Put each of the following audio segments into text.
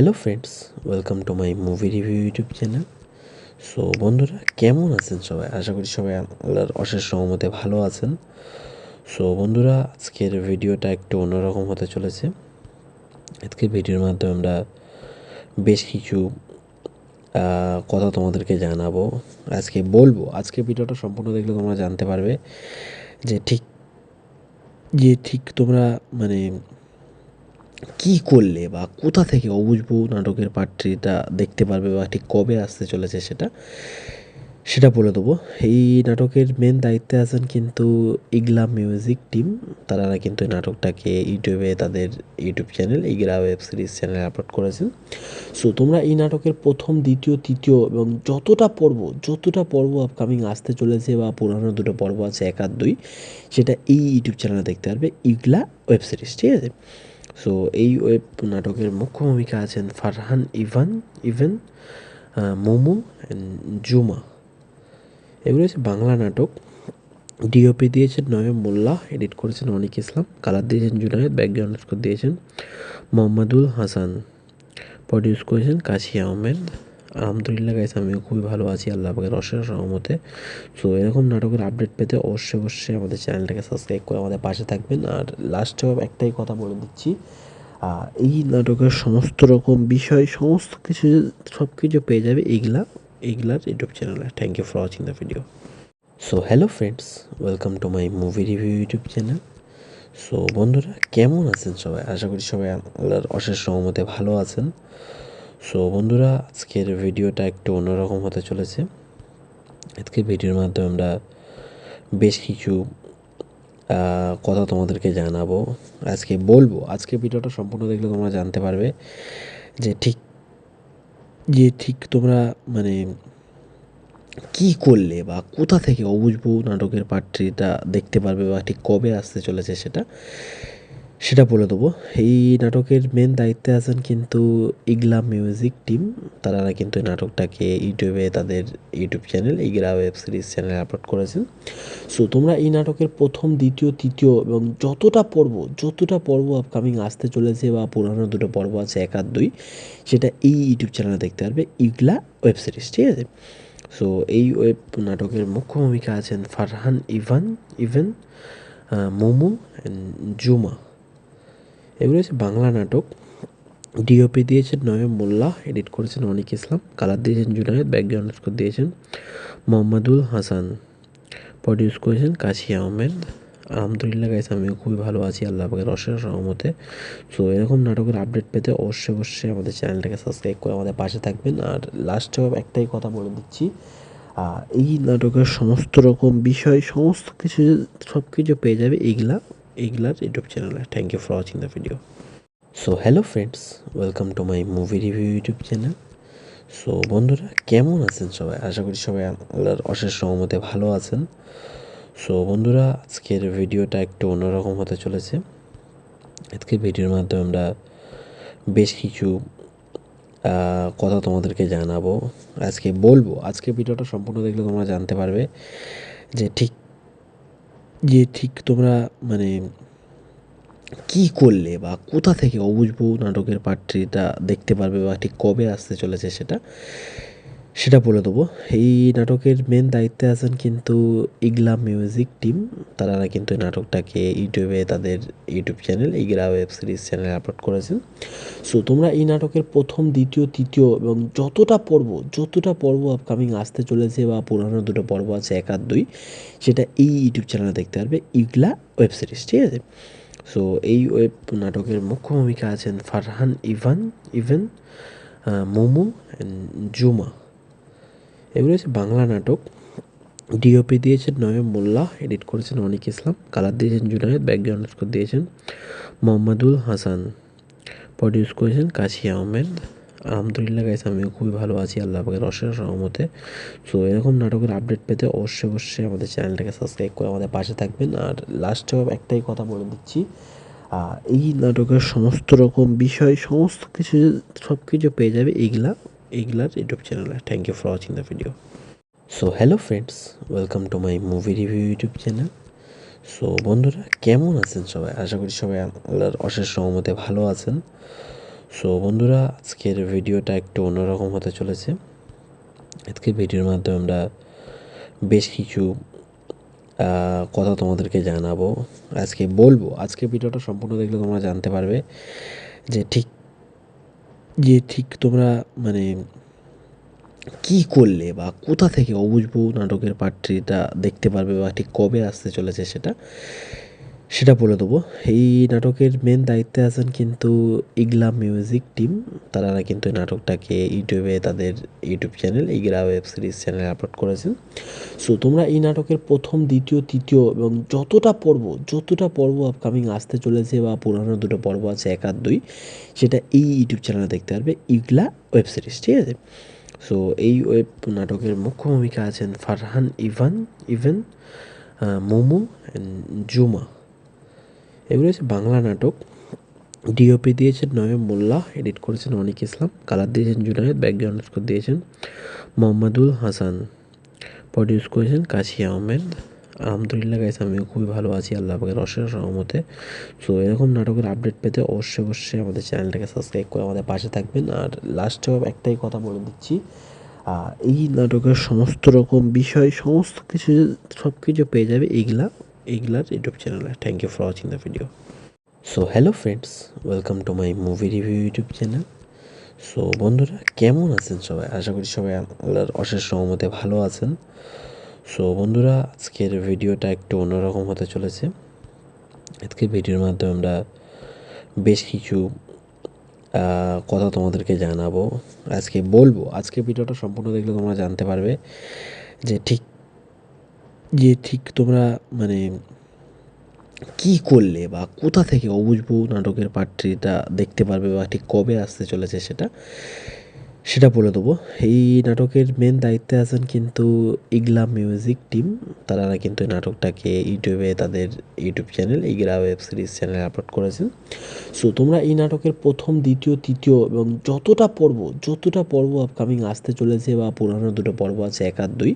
Hello friends, welcome to my movie review YouTube channel. So বন্ধুরা, কেমন আছেন সবাই? আশা করি সবাই আল্লাহর অশেষ রহমতে ভালো আছেন। সো বন্ধুরা, আজকের ভিডিওটা একটু অন্যরকম হতে চলেছে। আজকের ভিডিওর মাধ্যমে আমরা বেশ কিছু কথা তোমাদেরকে জানাবো, আজকে বলবো। আজকে ভিডিওটা সম্পূর্ণ দেখলে তোমরা জানতে পারবে যে ঠিক তোমরা মানে কি করলে বা কোথা থেকে অবুঝ বউ নাটকের পার্ট 3টা দেখতে পারবে বা ঠিক কবে আসতে চলেছে সেটা বলে দেবো। এই নাটকের মেন দায়িত্বে আছেন কিন্তু ইগলা মিউজিক টিম। তারা কিন্তু এই নাটকটাকে ইউটিউবে তাদের ইউটিউব চ্যানেল ইগলা ওয়েব সিরিজ চ্যানেলে আপলোড করেছেন। সো তোমরা এই নাটকের প্রথম, দ্বিতীয়, তৃতীয় এবং যতটা পর্ব আপকামিং আসতে চলেছে বা পুরানো দুটো পর্ব আছে 1 আর 2, সেটা এই ইউটিউব চ্যানেলে দেখতে পারবে, ইগলা ওয়েব সিরিজ। ঠিক আছে? সো এই ওয়েব নাটকের মুখ্য ভূমিকা আছেন ফারহান ইভেন, মোমো অ্যান্ড জুমা। এগুলো হচ্ছে বাংলা নাটক। ডিওপি দিয়েছেন নয়ন মোল্লা, এডিট করেছেন অনিক ইসলাম, কালার দিয়েছেন জুনায়েদ, ব্যাকগ্রাউন্ড স্কোর দিয়েছেন মোহাম্মদুল হাসান, প্রডিউস করেছেন কাশি আহমেদ। আলহামদুলিল্লাহ গাইস, আমিও খুবই ভালো আছি আল্লাহ পাকের অশেষ রহমতে। সো এরকম নাটকের আপডেট পেতে অবশ্যই আমাদের চ্যানেলটাকে সাবস্ক্রাইব করে আমাদের পাশে থাকবেন। আর লাস্টেও একটাই কথা বলে দিচ্ছি, এই নাটকের সমস্ত রকম বিষয়, সব কিছু পেয়ে যাবে এইগুলার ইউটিউব চ্যানেলে। Thank you for watching the video. So hello friends, welcome to my movie review YouTube channel. So বন্ধুরা, কেমন আছেন সবাই? আশা করি সবাই আল্লাহর অশেষ রহমতে ভালো আছেন। সো বন্ধুরা, আজকের ভিডিওটা একটু অন্যরকম হতে চলেছে। আজকের ভিডিওর মাধ্যমে আমরা বেশ কিছু কথা তোমাদেরকে জানাবো, আজকে বলবো। আজকে ভিডিওটা সম্পূর্ণ দেখলে তোমরা জানতে পারবে যে ঠিক তোমরা মানে কি করলে বা কোথা থেকে অবুঝ বউ নাটকের পার্ট 3টা দেখতে পারবে বা ঠিক কবে আসতে চলেছে সেটা বলে দেবো। এই নাটকের মেন দায়িত্বে আছেন কিন্তু ইগলা মিউজিক টিম। তারা কিন্তু এই নাটকটাকে ইউটিউবে তাদের ইউটিউব চ্যানেল ইগলা ওয়েব সিরিজ চ্যানেলে আপলোড করেছেন। সো তোমরা এই নাটকের প্রথম, দ্বিতীয়, তৃতীয় এবং যতটা পর্ব আপকামিং আসতে চলেছে বা পুরানো দুটো পর্ব আছে 1 আর 2, সেটা এই ইউটিউব চ্যানেলে দেখতে পারবে, ইগলা ওয়েব সিরিজ। ঠিক আছে? সো এই ওয়েব নাটকের মুখ্য ভূমিকা আছেন ফারহান ইভেন, মোমো অ্যান্ড জুমা। এগুলো হচ্ছে বাংলা নাটক। ডিওপি দিয়েছেন নয়ন মোল্লা, এডিট করেছেন অনিক ইসলাম, কালার দিয়েছেন জুনায়েদ, ব্যাকগ্রাউন্ড স্কোর দিয়েছেন মোহাম্মদুল হাসান, প্রডিউস করেছেন কাশি আহমেদ। আলহামদুলিল্লাহ গাইস, আমিও খুবই ভালো আছি আল্লাহ পাকের অশেষ রহমতে। সো এরকম নাটকের আপডেট পেতে অবশ্যই আমাদের চ্যানেলটাকে সাবস্ক্রাইব করে আমাদের পাশে থাকবেন। আর লাস্টেও একটাই কথা বলে দিচ্ছি, এই নাটকের সমস্ত রকম বিষয়, সব কিছু পেয়ে যাবে এইগুলার ইউটিউব চ্যানেলে। Thank you for watching the video. So hello friends, welcome to my movie review YouTube channel. So বন্ধুরা, কেমন আছেন সবাই? আশা করি সবাই আল্লাহর অশেষ রহমতে ভালো আছেন। সো বন্ধুরা, আজকের ভিডিওটা একটু অন্যরকম হতে চলেছে। আজকের ভিডিওর মাধ্যমে আমরা বেশ কিছু কথা তোমাদেরকে জানাবো, আজকে বলবো। আজকে ভিডিওটা সম্পূর্ণ দেখলে তোমরা জানতে পারবে যে ঠিক তোমরা মানে কি করলে বা কোথা থেকে অবুঝ বউ নাটকের পার্ট 3টা দেখতে পারবে বা ঠিক কবে আসতে চলেছে সেটা বলে দেবো। এই নাটকের মেন দায়িত্বে আছেন কিন্তু ইগলা মিউজিক টিম। তারা কিন্তু এই নাটকটাকে ইউটিউবে তাদের ইউটিউব চ্যানেল ইগলা ওয়েব সিরিজ চ্যানেলে আপলোড করেছেন। সো তোমরা এই নাটকের প্রথম, দ্বিতীয়, তৃতীয় এবং যতটা পর্ব আপকামিং আসতে চলেছে বা পুরানো দুটো পর্ব আছে 1 আর 2, সেটা এই ইউটিউব চ্যানেলে দেখতে পারবে, ইগলা ওয়েব সিরিজ। ঠিক আছে? সো এই ওয়েব নাটকের মুখ্য ভূমিকা আছেন ফারহান ইভেন, মোমো অ্যান্ড জুমা। এগুলো হচ্ছে বাংলা নাটক। ডিওপি দিয়েছেন নয়ন মোল্লা, এডিট করেছেন অনিক ইসলাম, কালার দিয়েছেন জুনায়েদ, ব্যাকগ্রাউন্ড স্কোর দিয়েছেন মোহাম্মদুল হাসান, প্রডিউস করেছেন কাশি আহমেদ। আলহামদুলিল্লাহ গাইস, আমিও খুবই ভালো আছি আল্লাহ পাকের অশেষ রহমতে। সো এরকম নাটকের আপডেট পেতে অবশ্যই আমাদের চ্যানেলটাকে সাবস্ক্রাইব করে আমাদের পাশে থাকবেন। আর লাস্টেও একটাই কথা বলে দিচ্ছি, এই নাটকের সমস্ত রকম বিষয়, সব কিছু পেয়ে যাবে এইগুলার ইউটিউব চ্যানেলে। Thank you for watching the video. So hello friends, welcome to my movie review YouTube channel. So বন্ধুরা, কেমন আছেন সবাই? আশা করি সবাই আল্লাহর অশেষ রহমতে ভালো আছেন। সো বন্ধুরা, আজকের ভিডিওটা একটু অন্যরকম হতে চলেছে। আজকের ভিডিওর মাধ্যমে আমরা বেশ কিছু কথা তোমাদেরকে জানাবো, আজকে বলবো। আজকে ভিডিওটা সম্পূর্ণ দেখলে তোমরা জানতে পারবে যে ঠিক তোমরা মানে কী করলে বা কোথা থেকে অবুঝ বউ নাটকের পার্ট থ্রিটা দেখতে পারবে বা ঠিক কবে আসতে চলেছে সেটা বলে দেবো। এই নাটকের মেন দায়িত্বে আছেন কিন্তু ইগলা মিউজিক টিম। তারা কিন্তু এই নাটকটাকে ইউটিউবে তাদের ইউটিউব চ্যানেল ইগলা ওয়েব সিরিজ চ্যানেলে আপলোড করেছেন। সো তোমরা এই নাটকের প্রথম, দ্বিতীয়, তৃতীয় এবং যতটা পর্ব আপকামিং আসতে চলেছে বা পুরানো দুটো পর্ব আছে 1 আর 2, সেটা এই ইউটিউব চ্যানেলে দেখতে পারবে, ইগলা ওয়েব সিরিজ। ঠিক আছে? সো এই ওয়েব নাটকের মুখ্য ভূমিকা আছেন ফারহান ইভেন, মোমো অ্যান্ড জুমা। এগুলো হচ্ছে বাংলা নাটক। ডিওপি দিয়েছেন নয়ন মোল্লা, এডিট করেছেন অনিক ইসলাম, কালার দিয়েছেন জুনায়েদ, ব্যাকগ্রাউন্ড স্কোর দিয়েছেন মোহাম্মদুল হাসান, প্রডিউস করেছেন কাশি আহমেদ। আলহামদুলিল্লাহ গাইস, আমিও খুবই ভালো আছি আল্লাহ পাকের অশেষ রহমতে। সো এরকম নাটকের আপডেট পেতে অবশ্যই আমাদের চ্যানেলটাকে সাবস্ক্রাইব করে আমাদের পাশে থাকবেন। আর লাস্টেও একটাই কথা বলে দিচ্ছি, এই নাটকের সমস্ত রকম বিষয়, সব কিছু পেয়ে যাবে এইগুলার ইউটিউব চ্যানেলে। Thank you for watching the video. So hello friends, welcome to my movie review YouTube channel. So বন্ধুরা, কেমন আছেন সবাই? আশা করি সবাই আল্লাহর অশেষ রহমতে ভালো আছেন। সো বন্ধুরা, আজকের ভিডিওটা একটু অন্যরকম হতে চলেছে। আজকের ভিডিওর মাধ্যমে আমরা বেশ কিছু কথা তোমাদেরকে জানাবো, আজকে বলবো। আজকে ভিডিওটা সম্পূর্ণ দেখলে তোমরা জানতে পারবে যে ঠিক তোমরা মানে কী করলে বা কোথা থেকে অবুঝ বউ নাটকের পার্ট থ্রিটা দেখতে পারবে বা ঠিক কবে আসতে চলেছে সেটা বলে দেবো। এই নাটকের মেন দায়িত্বে আছেন কিন্তু ইগলা মিউজিক টিম। তারা কিন্তু এই নাটকটাকে ইউটিউবে তাদের ইউটিউব চ্যানেল ইগলা ওয়েব সিরিজ চ্যানেলে আপলোড করেছেন। সো তোমরা এই নাটকের প্রথম, দ্বিতীয়, তৃতীয় এবং যতটা পর্ব আপকামিং আসতে চলেছে বা পুরানো দুটো পর্ব আছে 1 আর 2,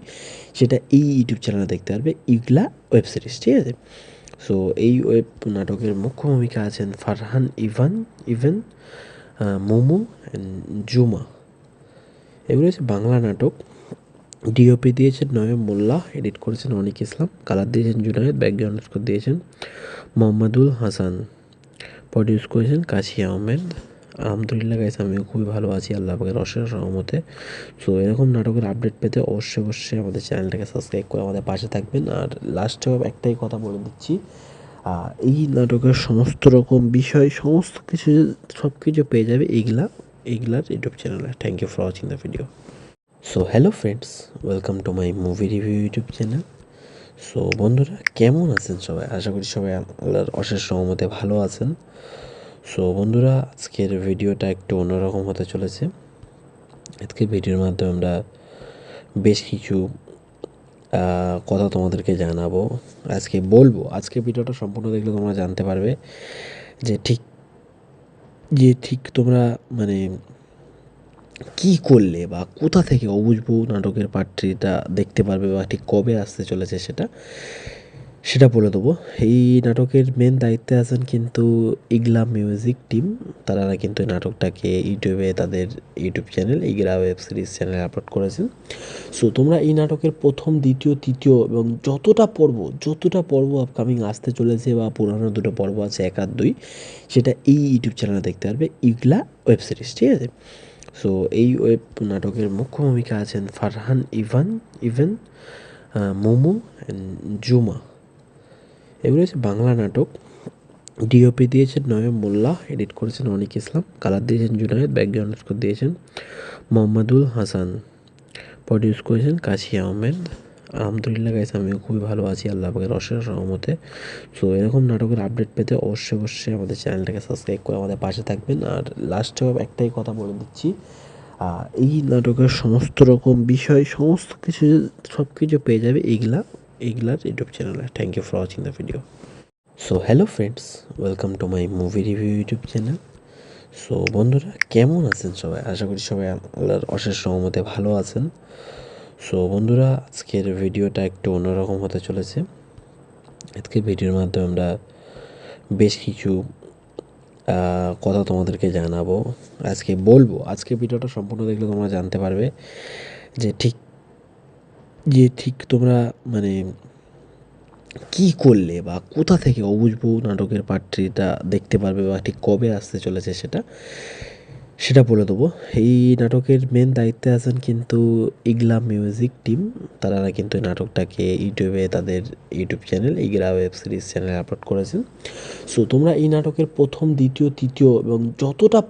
সেটা এই ইউটিউব চ্যানেলে দেখতে পারবে, ইগলা ওয়েব সিরিজ। ঠিক আছে? সো এই ওয়েব নাটকের মুখ্য ভূমিকা আছেন ফারহান ইভেন, মোমো অ্যান্ড জুমা। এগুলো হচ্ছে বাংলা নাটক। ডিওপি দিয়েছেন নয়ন মোল্লা, এডিট করেছেন অনিক ইসলাম, কালার দিয়েছেন জুনায়েদ, ব্যাকগ্রাউন্ড স্কোর দিয়েছেন মোহাম্মদুল হাসান, প্রডিউস করেছেন কাশি আহমেদ। আলহামদুলিল্লাহ গাইস, আমিও খুবই ভালো আছি আল্লাহ পাকের অশেষ রহমতে। সো এরকম নাটকের আপডেট পেতে অবশ্যই আমাদের চ্যানেলটাকে সাবস্ক্রাইব করে আমাদের পাশে থাকবেন। আর লাস্টেও একটাই কথা বলে দিচ্ছি, এই নাটকের সমস্ত রকম বিষয়, সব কিছু পেয়ে যাবে এইগুলার ইউটিউব চ্যানেলে। Thank you for watching the video. So hello friends, welcome to my movie review YouTube channel. So বন্ধুরা, কেমন আছেন সবাই? আশা করি সবাই আল্লাহর অশেষ রহমতে ভালো আছেন। সো বন্ধুরা, আজকের ভিডিওটা একটু অন্যরকম হতে চলেছে। আজকের ভিডিওর মাধ্যমে আমরা বেশ কিছু কথা তোমাদেরকে জানাবো, আজকে বলবো। আজকে ভিডিওটা সম্পূর্ণ দেখলে তোমরা জানতে পারবে যে ঠিক তোমরা মানে কী করলে বা কোথা থেকে অবুঝ বউ নাটকের পার্ট থ্রিটা দেখতে পারবে বা ঠিক কবে আসতে চলেছে সেটা বলে দেবো। এই নাটকের মেন দায়িত্বে আছেন কিন্তু ইগলা মিউজিক টিম। তারা কিন্তু এই নাটকটাকে ইউটিউবে তাদের ইউটিউব চ্যানেল ইগলা ওয়েব সিরিজ চ্যানেলে আপলোড করেছেন। সো তোমরা এই নাটকের প্রথম, দ্বিতীয়, তৃতীয় এবং যতটা পর্ব আপকামিং আসতে চলেছে বা পুরানো দুটো পর্ব আছে 1 আর 2, সেটা এই ইউটিউব চ্যানেলে দেখতে পারবে, ইগলা ওয়েব সিরিজ। ঠিক আছে? সো এই ওয়েব নাটকের মুখ্য ভূমিকা আছেন ফারহান ইভেন, মোমো অ্যান্ড জুমা। এগুলো হচ্ছে বাংলা নাটক। ডিওপি দিয়েছেন নয়ন মোল্লা, এডিট করেছেন অনিক ইসলাম, কালার দিয়েছেন জুনায়েদ, ব্যাকগ্রাউন্ড স্কোর দিয়েছেন মোহাম্মদুল হাসান, প্রডিউস করেছেন কাশি আহমেদ। আলহামদুলিল্লাহ গাইস, আমিও খুবই ভালো আছি আল্লাহ পাকের অশেষ রহমতে। সো এরকম নাটকের আপডেট পেতে অবশ্যই আমাদের চ্যানেলটাকে সাবস্ক্রাইব করে আমাদের পাশে থাকবেন। আর লাস্টেও একটাই কথা বলে দিচ্ছি, এই নাটকের সমস্ত রকম বিষয়, সব কিছু পেয়ে যাবে এইগুলার ইউটিউব চ্যানেলে। Thank you for watching the video. So hello friends, welcome to my movie review YouTube channel. So বন্ধুরা, কেমন আছেন সবাই? আশা করি সবাই আল্লাহর অশেষ রহমতে ভালো আছেন। সো বন্ধুরা, আজকের ভিডিওটা একটু অন্যরকম হতে চলেছে। আজকের ভিডিওর মাধ্যমে আমরা বেশ কিছু কথা তোমাদেরকে জানাবো, আজকে বলবো। আজকে ভিডিওটা সম্পূর্ণ দেখলে তোমরা জানতে পারবে যে ঠিক তোমরা মানে কি করলে বা কোথা থেকে অবুঝ বউ নাটকের পার্ট 3টা দেখতে পারবে বা ঠিক কবে আসতে চলেছে সেটা বলে দেবো। এই নাটকের মেন দায়িত্বে আছেন কিন্তু ইগলা মিউজিক টিম। তারা কিন্তু এই নাটকটাকে ইউটিউবে তাদের ইউটিউব চ্যানেল ইগলা ওয়েব সিরিজ চ্যানেলে আপলোড করেছেন। সো তোমরা এই নাটকের প্রথম, দ্বিতীয়, তৃতীয় এবং যতটা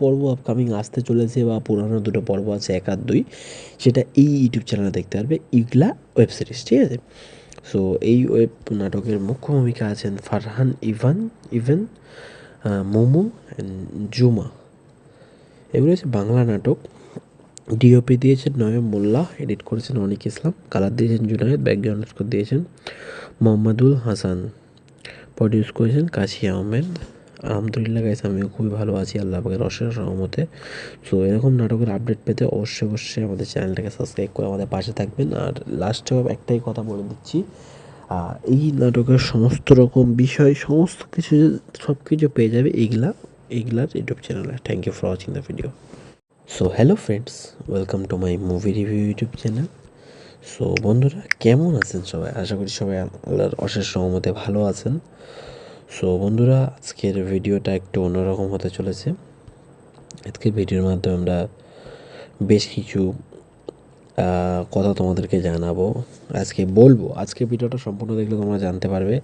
পর্ব আপকামিং আসতে চলেছে বা পুরানো দুটো পর্ব আছে 1 আর 2, সেটা এই ইউটিউব চ্যানেলে দেখতে পারবে ইগলা ওয়েব সিরিজ, ঠিক আছে? সো এই ওয়েব নাটকের মুখ্য ভূমিকা আছেন ফারহান ইভেন, মোমো অ্যান্ড জুমা। এগুলো হচ্ছে বাংলা নাটক। ডিওপি দিয়েছেন নয়ন মোল্লা, এডিট করেছেন অনিক ইসলাম, কালার দিয়েছেন জুনায়েদ, ব্যাকগ্রাউন্ড স্কোর দিয়েছেন মোহাম্মদুল হাসান, প্রডিউস করেছেন কাশি আহমেদ। আলহামদুলিল্লাহ গাইস, আমিও খুবই ভালো আছি আল্লাহ পাকের অশেষ রহমতে। সো এরকম নাটকের আপডেট পেতে অবশ্যই আমাদের চ্যানেলটাকে সাবস্ক্রাইব করে আমাদের পাশে থাকবেন। আর লাস্টেও একটাই কথা বলে দিচ্ছি, এই নাটকের সমস্ত রকম বিষয়, সমস্ত কিছু, সব কিছু পেয়ে যাবে এইগুলার ইউটিউব চ্যানেলে। Thank you for watching the video. So hello friends, welcome to my movie review YouTube channel. So বন্ধুরা, কেমন আছেন সবাই? আশা করি সবাই আল্লাহর অশেষ রহমতে ভালো আছেন। সো বন্ধুরা, আজকের ভিডিওটা একটু অন্যরকম হতে চলেছে। আজকের ভিডিওর মাধ্যমে আমরা বেশ কিছু কথা তোমাদেরকে জানাবো, আজকে বলবো। আজকে ভিডিওটা সম্পূর্ণ দেখলে তোমরা জানতে পারবে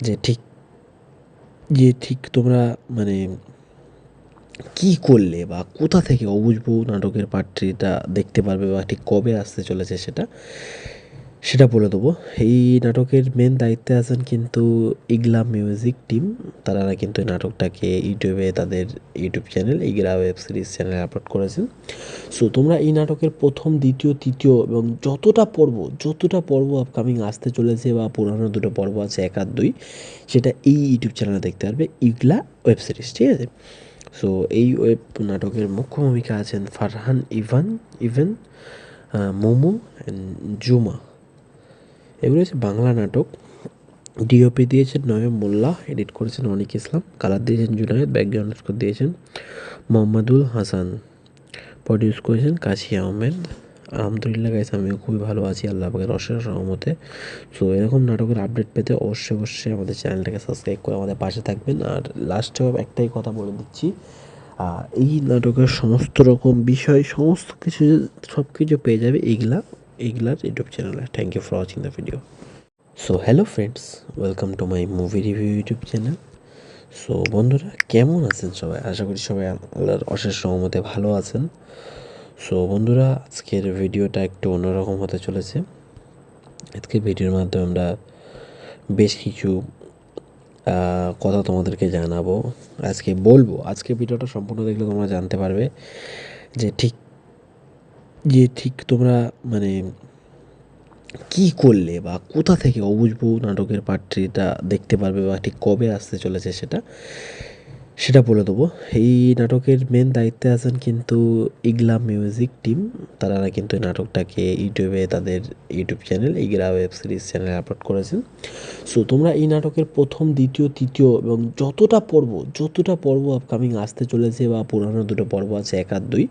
যে ঠিক তোমরা মানে কি করলে বা কোথা থেকে অবুঝ বউ নাটকের পার্ট 3টা দেখতে পারবে বা ঠিক কবে আসতে চলেছে সেটা বলে দেবো। এই নাটকের মেন দায়িত্বে আছেন কিন্তু ইগলা মিউজিক টিম। তারা কিন্তু এই নাটকটাকে ইউটিউবে তাদের ইউটিউব চ্যানেল ইগলা ওয়েব সিরিজ চ্যানেলে আপলোড করেছেন। সো তোমরা এই নাটকের প্রথম, দ্বিতীয়, তৃতীয় এবং যতটা পর্ব আপকামিং আসতে চলেছে বা পুরানো দুটো পর্ব আছে 1 আর 2, সেটা এই ইউটিউব চ্যানেলে দেখতে পারবে ইগলা ওয়েব সিরিজ, ঠিক আছে? সো এই ওয়েব নাটকের মুখ্য ভূমিকা আছেন ফারহান ইভেন, মোমো অ্যান্ড জুমা। এগুলো হচ্ছে বাংলা নাটক। ডিওপি দিয়েছেন নয়ন মোল্লা, এডিট করেছেন অনিক ইসলাম, কালার দিয়েছেন জুনায়েদ, ব্যাকগ্রাউন্ড স্কোর দিয়েছেন মোহাম্মদুল হাসান, প্রডিউস করেছেন কাশি আহমেদ। আলহামদুলিল্লাহ গাইস, আমিও খুবই ভালো আছি আল্লাহ পাকের অশেষ রহমতে। সো এরকম নাটকের আপডেট পেতে অবশ্যই আমাদের চ্যানেলটাকে সাবস্ক্রাইব করে আমাদের পাশে থাকবেন। আর লাস্টেও একটাই কথা বলে দিচ্ছি, এই নাটকের সমস্ত রকম বিষয়, সমস্ত কিছু, সব কিছু পেয়ে যাবে এইগুলার ইউটিউব চ্যানেলে। Thank you for watching the video. So hello friends, welcome to my movie review YouTube channel. So বন্ধুরা, কেমন আছেন সবাই? আশা করি সবাই আল্লাহর অশেষ রহমতে ভালো আছেন। সো বন্ধুরা, আজকের ভিডিওটা একটু অন্যরকম হতে চলেছে। আজকের ভিডিওর মাধ্যমে আমরা বেশ কিছু কথা তোমাদেরকে জানাবো, আজকে বলবো। আজকে ভিডিওটা সম্পূর্ণ দেখলে তোমরা জানতে পারবে যে ঠিক তোমরা মানে কি করলে বা কোথা থেকে অবুঝ বউ নাটকের পার্ট 3টা দেখতে পারবে বা ঠিক কবে আসতে চলেছে সেটা বলে দেবো। এই নাটকের মেন দায়িত্বে আছেন কিন্তু ইগলা মিউজিক টিম। তারা কিন্তু এই নাটকটাকে ইউটিউবে তাদের ইউটিউব চ্যানেল ইগলা ওয়েব সিরিজ চ্যানেলে আপলোড করেছেন। সো তোমরা এই নাটকের প্রথম, দ্বিতীয়, তৃতীয় এবং যতটা পর্ব আপকামিং আসতে চলেছে বা পুরানো দুটো পর্ব আছে 1 আর 2,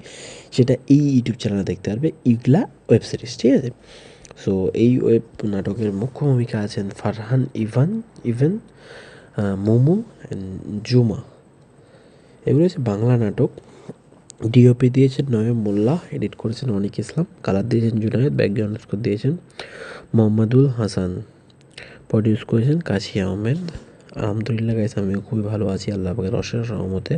সেটা এই ইউটিউব চ্যানেলে দেখতে পারবে ইগলা ওয়েব সিরিজ, ঠিক আছে? সো এই ওয়েব নাটকের মুখ্য ভূমিকা আছেন ফারহান ইভেন, মোমো অ্যান্ড জুমা। এগুলো হচ্ছে বাংলা নাটক। ডিওপি দিয়েছেন নয়ন মোল্লা, এডিট করেছেন অনিক ইসলাম, কালার দিয়েছেন জুনায়েদ, ব্যাকগ্রাউন্ড স্কোর দিয়েছেন মোহাম্মদুল হাসান, প্রডিউস করেছেন কাশি আহমেদ। আলহামদুলিল্লাহ গাইস, আমিও খুবই ভালো আছি আল্লাহ পাকের অশেষ রহমতে।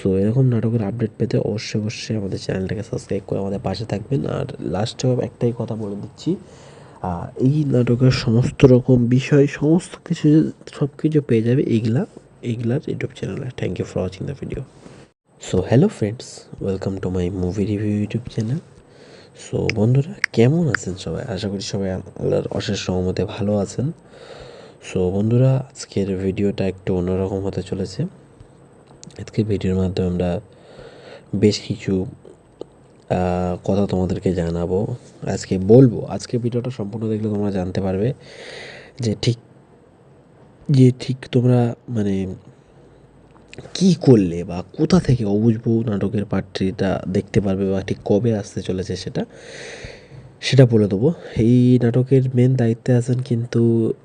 সো এরকম নাটকের আপডেট পেতে অবশ্যই আমাদের চ্যানেলটাকে সাবস্ক্রাইব করে আমাদের পাশে থাকবেন। আর লাস্টেও একটাই কথা বলে দিচ্ছি, এই নাটকের সমস্ত রকম বিষয়, সমস্ত কিছু, সব কিছু পেয়ে যাবে এইগুলার ইউটিউব চ্যানেলে। Thank you for watching the video. So hello friends, welcome to my movie review YouTube channel. So বন্ধুরা, কেমন আছেন সবাই? আশা করি সবাই আল্লাহর অশেষ রহমতে ভালো আছেন। সো বন্ধুরা, আজকের ভিডিওটা একটু অন্যরকম হতে চলেছে। আজকের ভিডিওর মাধ্যমে আমরা বেশ কিছু কথা তোমাদেরকে জানাবো, আজকে বলবো। আজকে ভিডিওটা সম্পূর্ণ দেখলে তোমরা জানতে পারবে যে ঠিক তোমরা মানে কী করলে বা কোথা থেকে অবুঝ বউ নাটকের পার্ট থ্রিটা দেখতে পারবে বা ঠিক কবে আসতে চলেছে সেটা বলে দেবো। এই নাটকের মেন দায়িত্বে আছেন কিন্তু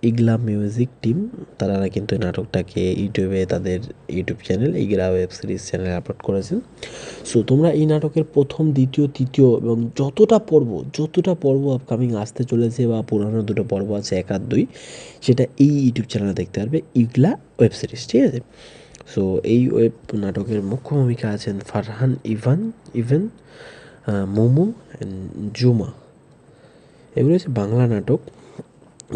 ইগলা মিউজিক টিম। তারা কিন্তু এই নাটকটাকে ইউটিউবে তাদের ইউটিউব চ্যানেল ইগলা ওয়েব সিরিজ চ্যানেলে আপলোড করেছেন। সো তোমরা এই নাটকের প্রথম, দ্বিতীয়, তৃতীয় এবং যতটা পর্ব আপকামিং আসতে চলেছে বা পুরানো দুটো পর্ব আছে 1 আর 2, সেটা এই ইউটিউব চ্যানেলে দেখতে পারবে ইগলা ওয়েব সিরিজ, ঠিক আছে? সো এই ওয়েব নাটকের মুখ্য ভূমিকা আছেন ফারহান ইভেন, মোমো অ্যান্ড জুমা। এগুলো হচ্ছে বাংলা নাটক।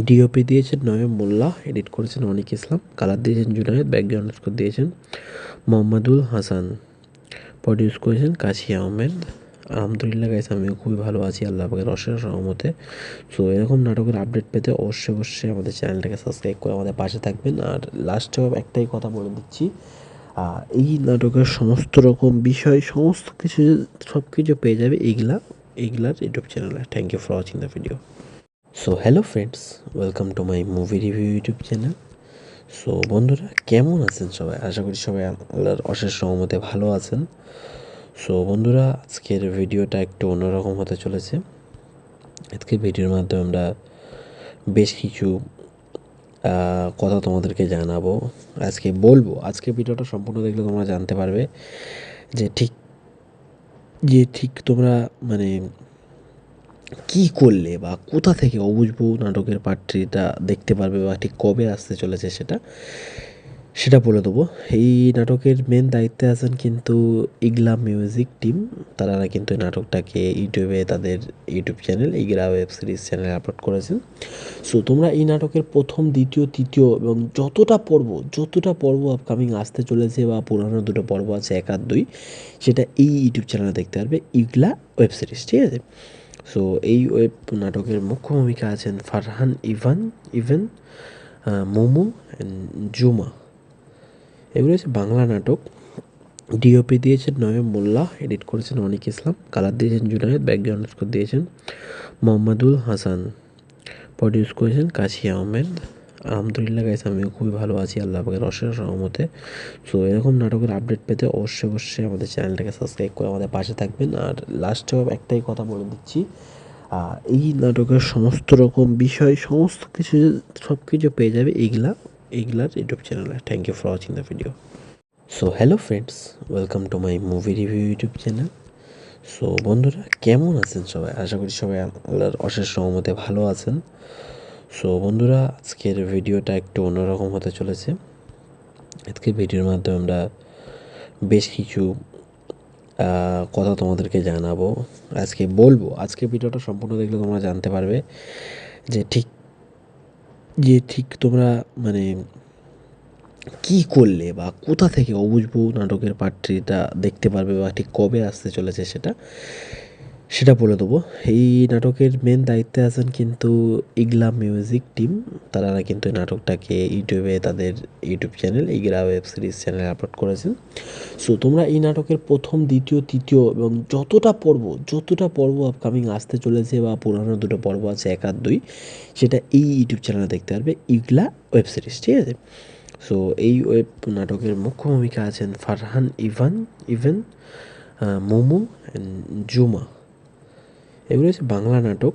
ডিওপি দিয়েছেন নয়ন মোল্লা, এডিট করেছেন অনিক ইসলাম, কালার দিয়েছেন জুনায়েদ, ব্যাকগ্রাউন্ড স্কোর দিয়েছেন মোহাম্মদুল হাসান, প্রডিউস করেছেন কাশি আহমেদ। আলহামদুলিল্লাহ গাইস, আমিও খুবই ভালো আছি আল্লাহ পাকের অশেষ রহমতে। সো এরকম নাটকের আপডেট পেতে অবশ্যই আমাদের চ্যানেলটাকে সাবস্ক্রাইব করে আমাদের পাশে থাকবেন। আর লাস্টেও একটাই কথা বলে দিচ্ছি, এই নাটকের সমস্ত রকম বিষয়, সমস্ত কিছু, সব কিছু পেয়ে যাবে এইগুলার ইউটিউব চ্যানেলে। Thank you for watching the video. So hello friends, welcome to my movie review YouTube channel. So বন্ধুরা, কেমন আছেন সবাই? আশা করি সবাই আল্লাহর অশেষ রহমতে ভালো আছেন। সো বন্ধুরা, আজকের ভিডিওটা একটু অন্যরকম হতে চলেছে। আজকের ভিডিওর মাধ্যমে আমরা বেশ কিছু কথা তোমাদেরকে জানাবো, আজকে ভিডিওটা সম্পূর্ণ দেখলে তোমরা জানতে পারবে যে ঠিক তোমরা মানে কী করলে বা কোথা থেকে অবুঝ বউ নাটকের পার্ট থ্রিটা দেখতে পারবে বা ঠিক কবে আসতে চলেছে সেটা বলে দেবো। এই নাটকের মেন দায়িত্বে আছেন কিন্তু ইগলা মিউজিক টিম। তারা কিন্তু এই নাটকটাকে ইউটিউবে তাদের ইউটিউব চ্যানেল ইগলা ওয়েব সিরিজ চ্যানেলে আপলোড করেছেন। সো তোমরা এই নাটকের প্রথম, দ্বিতীয়, তৃতীয় এবং যতটা পর্ব আপকামিং আসতে চলেছে বা পুরানো দুটো পর্ব আছে 1 আর 2, সেটা এই ইউটিউব চ্যানেলে দেখতে পারবে ইগলা ওয়েব সিরিজ, ঠিক আছে? সো এই ওয়েব নাটকের মুখ্য ভূমিকা আছেন ফারহান ইভেন, মোমো অ্যান্ড জুমা। এগুলো হচ্ছে বাংলা নাটক। ডিওপি দিয়েছেন নয়ন মোল্লা, এডিট করেছেন অনিক ইসলাম, কালার দিয়েছেন জুনায়েদ, ব্যাকগ্রাউন্ড স্কোর দিয়েছেন মোহাম্মদুল হাসান, প্রডিউস করেছেন কাশি আহমেদ। আলহামদুলিল্লাহ গাইস, আমিও খুবই ভালো আছি আল্লাহ পাকের অশেষ রহমতে। সো এরকম নাটকের আপডেট পেতে অবশ্যই আমাদের চ্যানেলটাকে সাবস্ক্রাইব করে আমাদের পাশে থাকবেন। আর লাস্টেও একটাই কথা বলে দিচ্ছি, এই নাটকের সমস্ত রকম বিষয়, সমস্ত কিছু, সব কিছু পেয়ে যাবে এইগুলার ইউটিউব চ্যানেলে। Thank you for watching the video. So hello friends, welcome to my movie review YouTube channel. So বন্ধুরা, কেমন আছেন সবাই? আশা করি সবাই আল্লাহর অশেষ রহমতে ভালো আছেন। সো বন্ধুরা, আজকের ভিডিওটা একটু অন্যরকম হতে চলেছে। আজকের ভিডিওর মাধ্যমে আমরা বেশ কিছু কথা তোমাদেরকে জানাবো, আজকে ভিডিওটা সম্পূর্ণ দেখলে তোমরা জানতে পারবে যে ঠিক তোমরা মানে কী করলে বা কোথা থেকে অবুঝ বউ নাটকের পার্ট থ্রিটা দেখতে পারবে বা ঠিক কবে আসতে চলেছে সেটা বলে দেবো। এই নাটকের মেন দায়িত্বে আছেন কিন্তু ইগলা মিউজিক টিম। তারা কিন্তু এই নাটকটাকে ইউটিউবে তাদের ইউটিউব চ্যানেল ইগলা ওয়েব সিরিজ চ্যানেলে আপলোড করেছেন। সো তোমরা এই নাটকের প্রথম, দ্বিতীয়, তৃতীয় এবং যতটা পর্ব আপকামিং আসতে চলেছে বা পুরানো দুটো পর্ব আছে 1 আর 2, সেটা এই ইউটিউব চ্যানেলে দেখতে পারবে ইগলা ওয়েব সিরিজ, ঠিক আছে? সো এই ওয়েব নাটকের মুখ্য ভূমিকা আছেন ফারহান ইভেন, মোমো অ্যান্ড জুমা। এগুলো হচ্ছে বাংলা নাটক।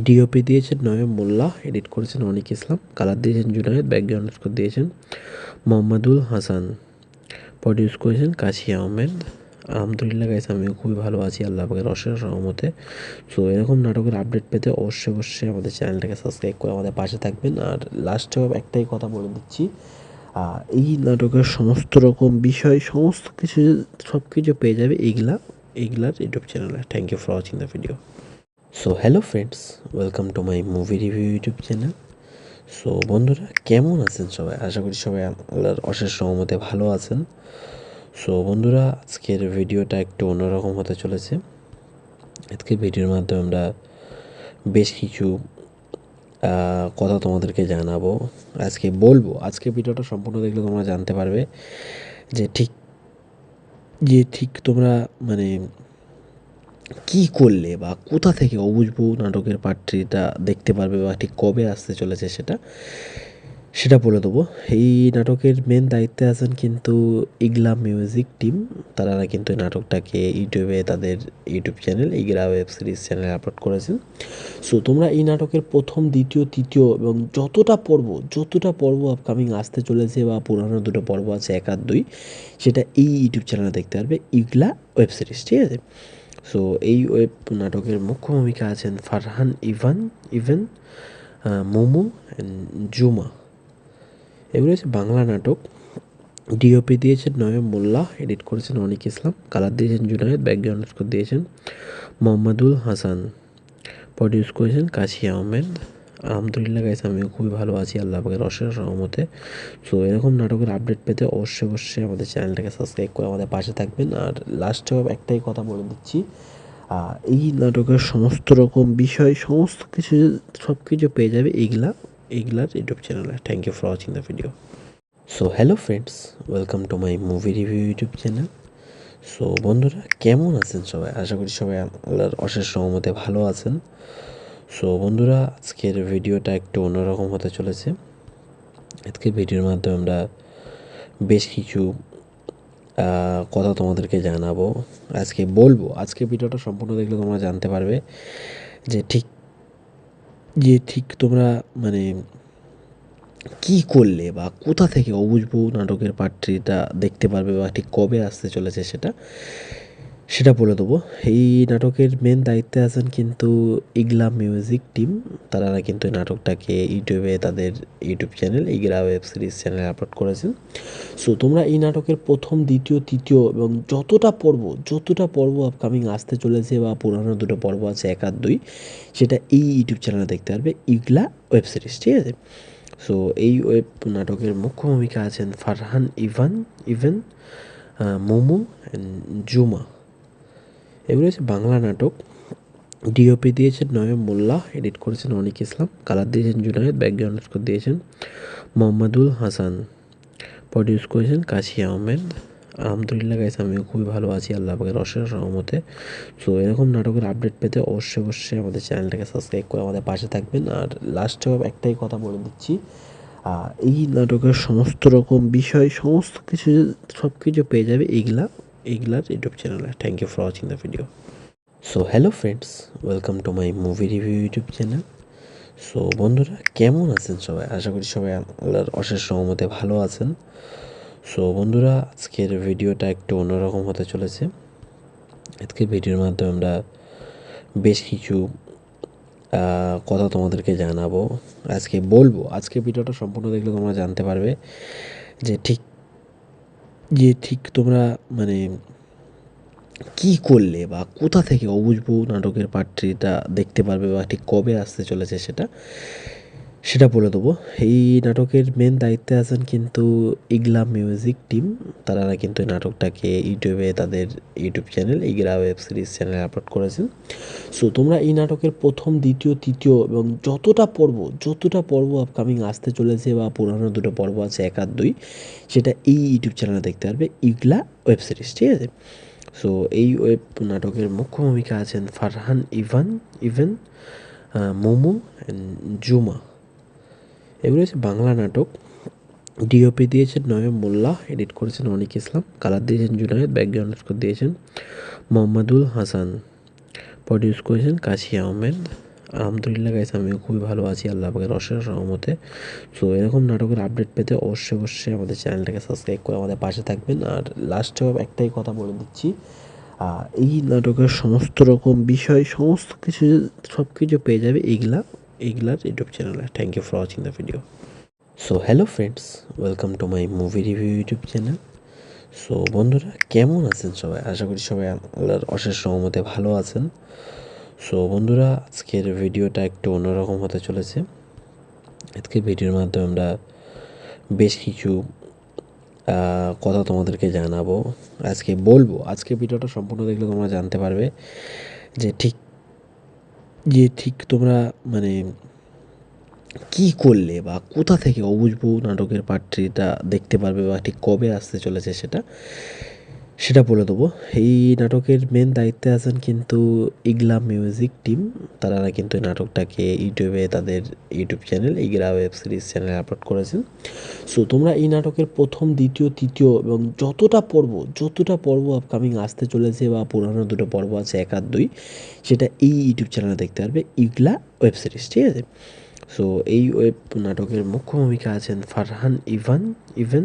ডিওপি দিয়েছেন নয়ন মোল্লা, এডিট করেছেন অনিক ইসলাম, কালার দিয়েছেন জুনায়েদ, ব্যাকগ্রাউন্ড স্কোর দিয়েছেন মোহাম্মদুল হাসান, প্রডিউস করেছেন কাশি আহমেদ। আলহামদুলিল্লাহ গাইস, আমিও খুবই ভালো আছি আল্লাহ পাকের অশেষ রহমতে। সো এরকম নাটকের আপডেট পেতে অবশ্যই আমাদের চ্যানেলটাকে সাবস্ক্রাইব করে আমাদের পাশে থাকবেন। আর লাস্টেও একটাই কথা বলে দিচ্ছি, এই নাটকের সমস্ত রকম বিষয়, সমস্ত কিছু, সব কিছু পেয়ে যাবে এইগুলার ইউটিউব চ্যানেলে। Thank you for watching the video. So hello friends, welcome to my movie review YouTube channel. So বন্ধুরা, কেমন আছেন সবাই? আশা করি সবাই আল্লাহর অশেষ রহমতে ভালো আছেন। সো বন্ধুরা, আজকের ভিডিওটা একটু অন্যরকম হতে চলেছে। আজকের ভিডিওর মাধ্যমে আমরা বেশ কিছু কথা তোমাদেরকে জানাবো, আজকে ভিডিওটা সম্পূর্ণ দেখলে তোমরা জানতে পারবে যে ঠিক তোমরা মানে কী করলে বা কোথা থেকে অবুঝ বউ নাটকের পার্ট থ্রিটা দেখতে পারবে বা ঠিক কবে আসতে চলেছে সেটা বলে দেবো। এই নাটকের মেন দায়িত্বে আছেন কিন্তু ইগলা মিউজিক টিম। তারা কিন্তু এই নাটকটাকে ইউটিউবে তাদের ইউটিউব চ্যানেল ইগলা ওয়েব সিরিজ চ্যানেলে আপলোড করেছেন। সো তোমরা এই নাটকের প্রথম, দ্বিতীয়, তৃতীয় এবং যতটা পর্ব আপকামিং আসতে চলেছে বা পুরানো দুটো পর্ব আছে 1 আর 2, সেটা এই ইউটিউব চ্যানেলে দেখতে পারবে ইগলা ওয়েব সিরিজ, ঠিক আছে? সো এই ওয়েব নাটকের মুখ্য ভূমিকা আছেন ফারহান ইভেন, মোমো অ্যান্ড জুমা। এগুলো হচ্ছে বাংলা নাটক। ডিওপি দিয়েছেন নয়ন মোল্লা, এডিট করেছেন অনিক ইসলাম, কালার দিয়েছেন জুনায়েদ, ব্যাকগ্রাউন্ড স্কোর দিয়েছেন মোহাম্মদুল হাসান, প্রডিউস করেছেন কাশি আহমেদ। আলহামদুলিল্লাহ গাইস, আমিও খুবই ভালো আছি আল্লাহ পাকের অশেষ রহমতে। সো এরকম নাটকের আপডেট পেতে অবশ্যই আমাদের চ্যানেলটাকে সাবস্ক্রাইব করে আমাদের পাশে থাকবেন। আর লাস্টেও একটাই কথা বলে দিচ্ছি, এই নাটকের সমস্ত রকম বিষয়, সমস্ত কিছু, সব কিছু পেয়ে যাবে এইগুলার ইউটিউব চ্যানেলে। Thank you for watching the video. So hello friends, welcome to my movie review YouTube channel. So বন্ধুরা, কেমন আছেন সবাই? আশা করি সবাই আল্লাহর অশেষ রহমতে ভালো আছেন। সো বন্ধুরা, আজকের ভিডিওটা একটু অন্যরকম হতে চলেছে। আজকের ভিডিওর মাধ্যমে আমরা বেশ কিছু কথা তোমাদেরকে জানাবো, আজকে ভিডিওটা সম্পূর্ণ দেখলে তোমরা জানতে পারবে যে ঠিক তোমরা মানে কী করলে বা কোথা থেকে অবুঝবো নাটকের পার্ট 3টা দেখতে পারবে বা ঠিক কবে আসতে চলেছে সেটা বলে দেবো। এই নাটকের মেন দায়িত্বে আছেন কিন্তু ইগলা মিউজিক টিম। তারা কিন্তু এই নাটকটাকে ইউটিউবে তাদের ইউটিউব চ্যানেল ইগলা ওয়েব সিরিজ চ্যানেলে আপলোড করেছেন। সো তোমরা এই নাটকের প্রথম, দ্বিতীয়, তৃতীয় এবং যতটা পর্ব আপকামিং আসতে চলেছে বা পুরানো দুটো পর্ব আছে 1 আর 2, সেটা এই ইউটিউব চ্যানেলে দেখতে পারবে ইগলা ওয়েব সিরিজ, ঠিক আছে? সো এই ওয়েব নাটকের মুখ্য ভূমিকা আছেন ফারহান ইভেন, মোমো অ্যান্ড জুমা। এগুলো হচ্ছে বাংলা নাটক। ডিওপি দিয়েছেন নয়ন মোল্লা, এডিট করেছেন অনিক ইসলাম, কালার দিয়েছেন জুনায়েদ, ব্যাকগ্রাউন্ড স্কোর দিয়েছেন মোহাম্মদুল হাসান, প্রডিউস করেছেন কাশি আহমেদ। আলহামদুলিল্লাহ গাইস, আমিও খুবই ভালো আছি আল্লাহ পাকের অশেষ রহমতে। সো এরকম নাটকের আপডেট পেতে অবশ্যই আমাদের চ্যানেলটাকে সাবস্ক্রাইব করে আমাদের পাশে থাকবেন। আর লাস্টেও একটাই কথা বলে দিচ্ছি, এই নাটকের সমস্ত রকম বিষয়, সমস্ত কিছু, সব কিছু পেয়ে যাবে এইগুলার ইউটিউব চ্যানেলে। Thank you for watching the video. So hello friends, welcome to my movie review YouTube channel. So বন্ধুরা, কেমন আছেন সবাই? আশা করি সবাই আল্লাহর অশেষ রহমতে ভালো আছেন। সো বন্ধুরা, আজকের ভিডিওটা একটু অন্যরকম হতে চলেছে। আজকের ভিডিওর মাধ্যমে আমরা বেশ কিছু কথা তোমাদেরকে জানাবো, আজকে ভিডিওটা সম্পূর্ণ দেখলে তোমরা জানতে পারবে যে ঠিক তোমরা মানে কী করলে বা কোথা থেকে অবুঝবো নাটকের পার্ট 3টা দেখতে পারবে বা ঠিক কবে আসতে চলেছে সেটা বলে দেবো। এই নাটকের মেন দায়িত্বে আছেন কিন্তু ইগলা মিউজিক টিম। তারা কিন্তু এই নাটকটাকে ইউটিউবে তাদের ইউটিউব চ্যানেল ইগলা ওয়েব সিরিজ চ্যানেলে আপলোড করেছেন। সো তোমরা এই নাটকের প্রথম, দ্বিতীয়, তৃতীয় এবং যতটা পর্ব আপকামিং আসতে চলেছে বা পুরানো দুটো পর্ব আছে 1 আর 2, সেটা এই ইউটিউব চ্যানেলে দেখতে পারবে ইগলা ওয়েব সিরিজ, ঠিক আছে? সো এই ওয়েব নাটকের মুখ্য ভূমিকা আছেন ফারহান ইভেন, মোমো অ্যান্ড জুমা। এগুলো হচ্ছে বাংলা নাটক। ডিওপি দিয়েছেন নয়ন মোল্লা, এডিট করেছেন অনিক ইসলাম, কালার দিয়েছেন জুনায়েদ, ব্যাকগ্রাউন্ড স্কোর দিয়েছেন মোহাম্মদুল হাসান, প্রডিউস করেছেন কাশি আহমেদ। আলহামদুলিল্লাহ গাইস, আমিও খুবই ভালো আছি আল্লাহ পাকের অশেষ রহমতে। সো এরকম নাটকের আপডেট পেতে অবশ্যই আমাদের চ্যানেলটাকে সাবস্ক্রাইব করে আমাদের পাশে থাকবেন। আর লাস্টেও একটাই কথা বলে দিচ্ছি, এই নাটকের সমস্ত রকম বিষয়, সমস্ত কিছু, সব কিছু পেয়ে যাবে এইগুলার ইউটিউব চ্যানেলে। Thank you for watching the video. So hello friends, welcome to my movie review YouTube channel. So বন্ধুরা, কেমন আছেন সবাই? আশা করি সবাই আল্লাহর অশেষ রহমতে ভালো আছেন। সো বন্ধুরা, আজকের ভিডিওটা একটু অন্যরকম হতে চলেছে। আজকের ভিডিওর মাধ্যমে আমরা বেশ কিছু কথা তোমাদেরকে জানাবো, আজকে ভিডিওটা সম্পূর্ণ দেখলে তোমরা জানতে পারবে যে ঠিক তোমরা মানে কী করলে বা কোথা থেকে অবুঝবো নাটকের পার্ট 3টা দেখতে পারবে বা ঠিক কবে আসতে চলেছে সেটা বলে দেবো। এই নাটকের মেন দায়িত্বে আছেন কিন্তু ইগলা মিউজিক টিম। তারা কিন্তু এই নাটকটাকে ইউটিউবে তাদের ইউটিউব চ্যানেল ইগলা ওয়েব সিরিজ চ্যানেলে আপলোড করেছেন। সো তোমরা এই নাটকের প্রথম, দ্বিতীয়, তৃতীয় এবং যতটা পর্ব আপকামিং আসতে চলেছে বা পুরানো দুটো পর্ব আছে 1 আর 2, সেটা এই ইউটিউব চ্যানেলে দেখতে পারবে ইগলা ওয়েব সিরিজ, ঠিক আছে? সো এই ওয়েব নাটকের মুখ্য ভূমিকা আছেন ফারহান ইভেন,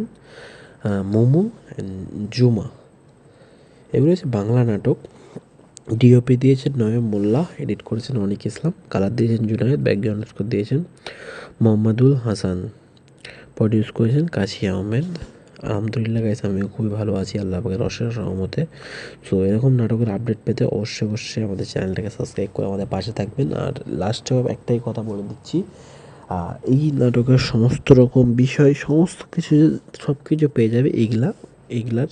মোমো অ্যান্ড জুমা। এগুলো হচ্ছে বাংলা নাটক। ডিওপি দিয়েছেন নয়ন মোল্লা, এডিট করেছেন অনিক ইসলাম, কালার দিয়েছেন জুনায়েদ, ব্যাকগ্রাউন্ড স্কোর দিয়েছেন মোহাম্মদুল হাসান, প্রডিউস করেছেন কাশি আহমেদ। আলহামদুলিল্লাহ গাইস, আমিও খুবই ভালো আছি আল্লাহ পাকের অশেষ রহমতে। সো এরকম নাটকের আপডেট পেতে অবশ্যই আমাদের চ্যানেলটাকে সাবস্ক্রাইব করে আমাদের পাশে থাকবেন। আর লাস্টেও একটাই কথা বলে দিচ্ছি, এই নাটকের সমস্ত রকম বিষয়, সমস্ত কিছু, সব কিছু পেয়ে যাবে এইগুলার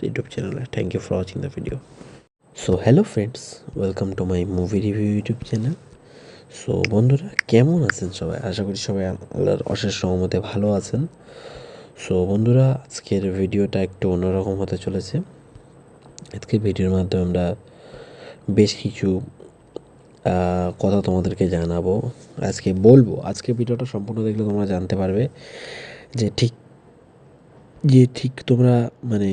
ইউটিউব চ্যানেলে। Thank you for watching the video. So hello friends, welcome to my movie review YouTube channel. So বন্ধুরা, কেমন আছেন সবাই? আশা করি সবাই আল্লাহর অশেষ রহমতে ভালো আছেন। সো বন্ধুরা, আজকের ভিডিওটা একটু অন্যরকম হতে চলেছে। আজকের ভিডিওর মাধ্যমে আমরা বেশ কিছু কথা তোমাদেরকে জানাবো, আজকে ভিডিওটা সম্পূর্ণ দেখলে তোমরা জানতে পারবে যে ঠিক তোমরা মানে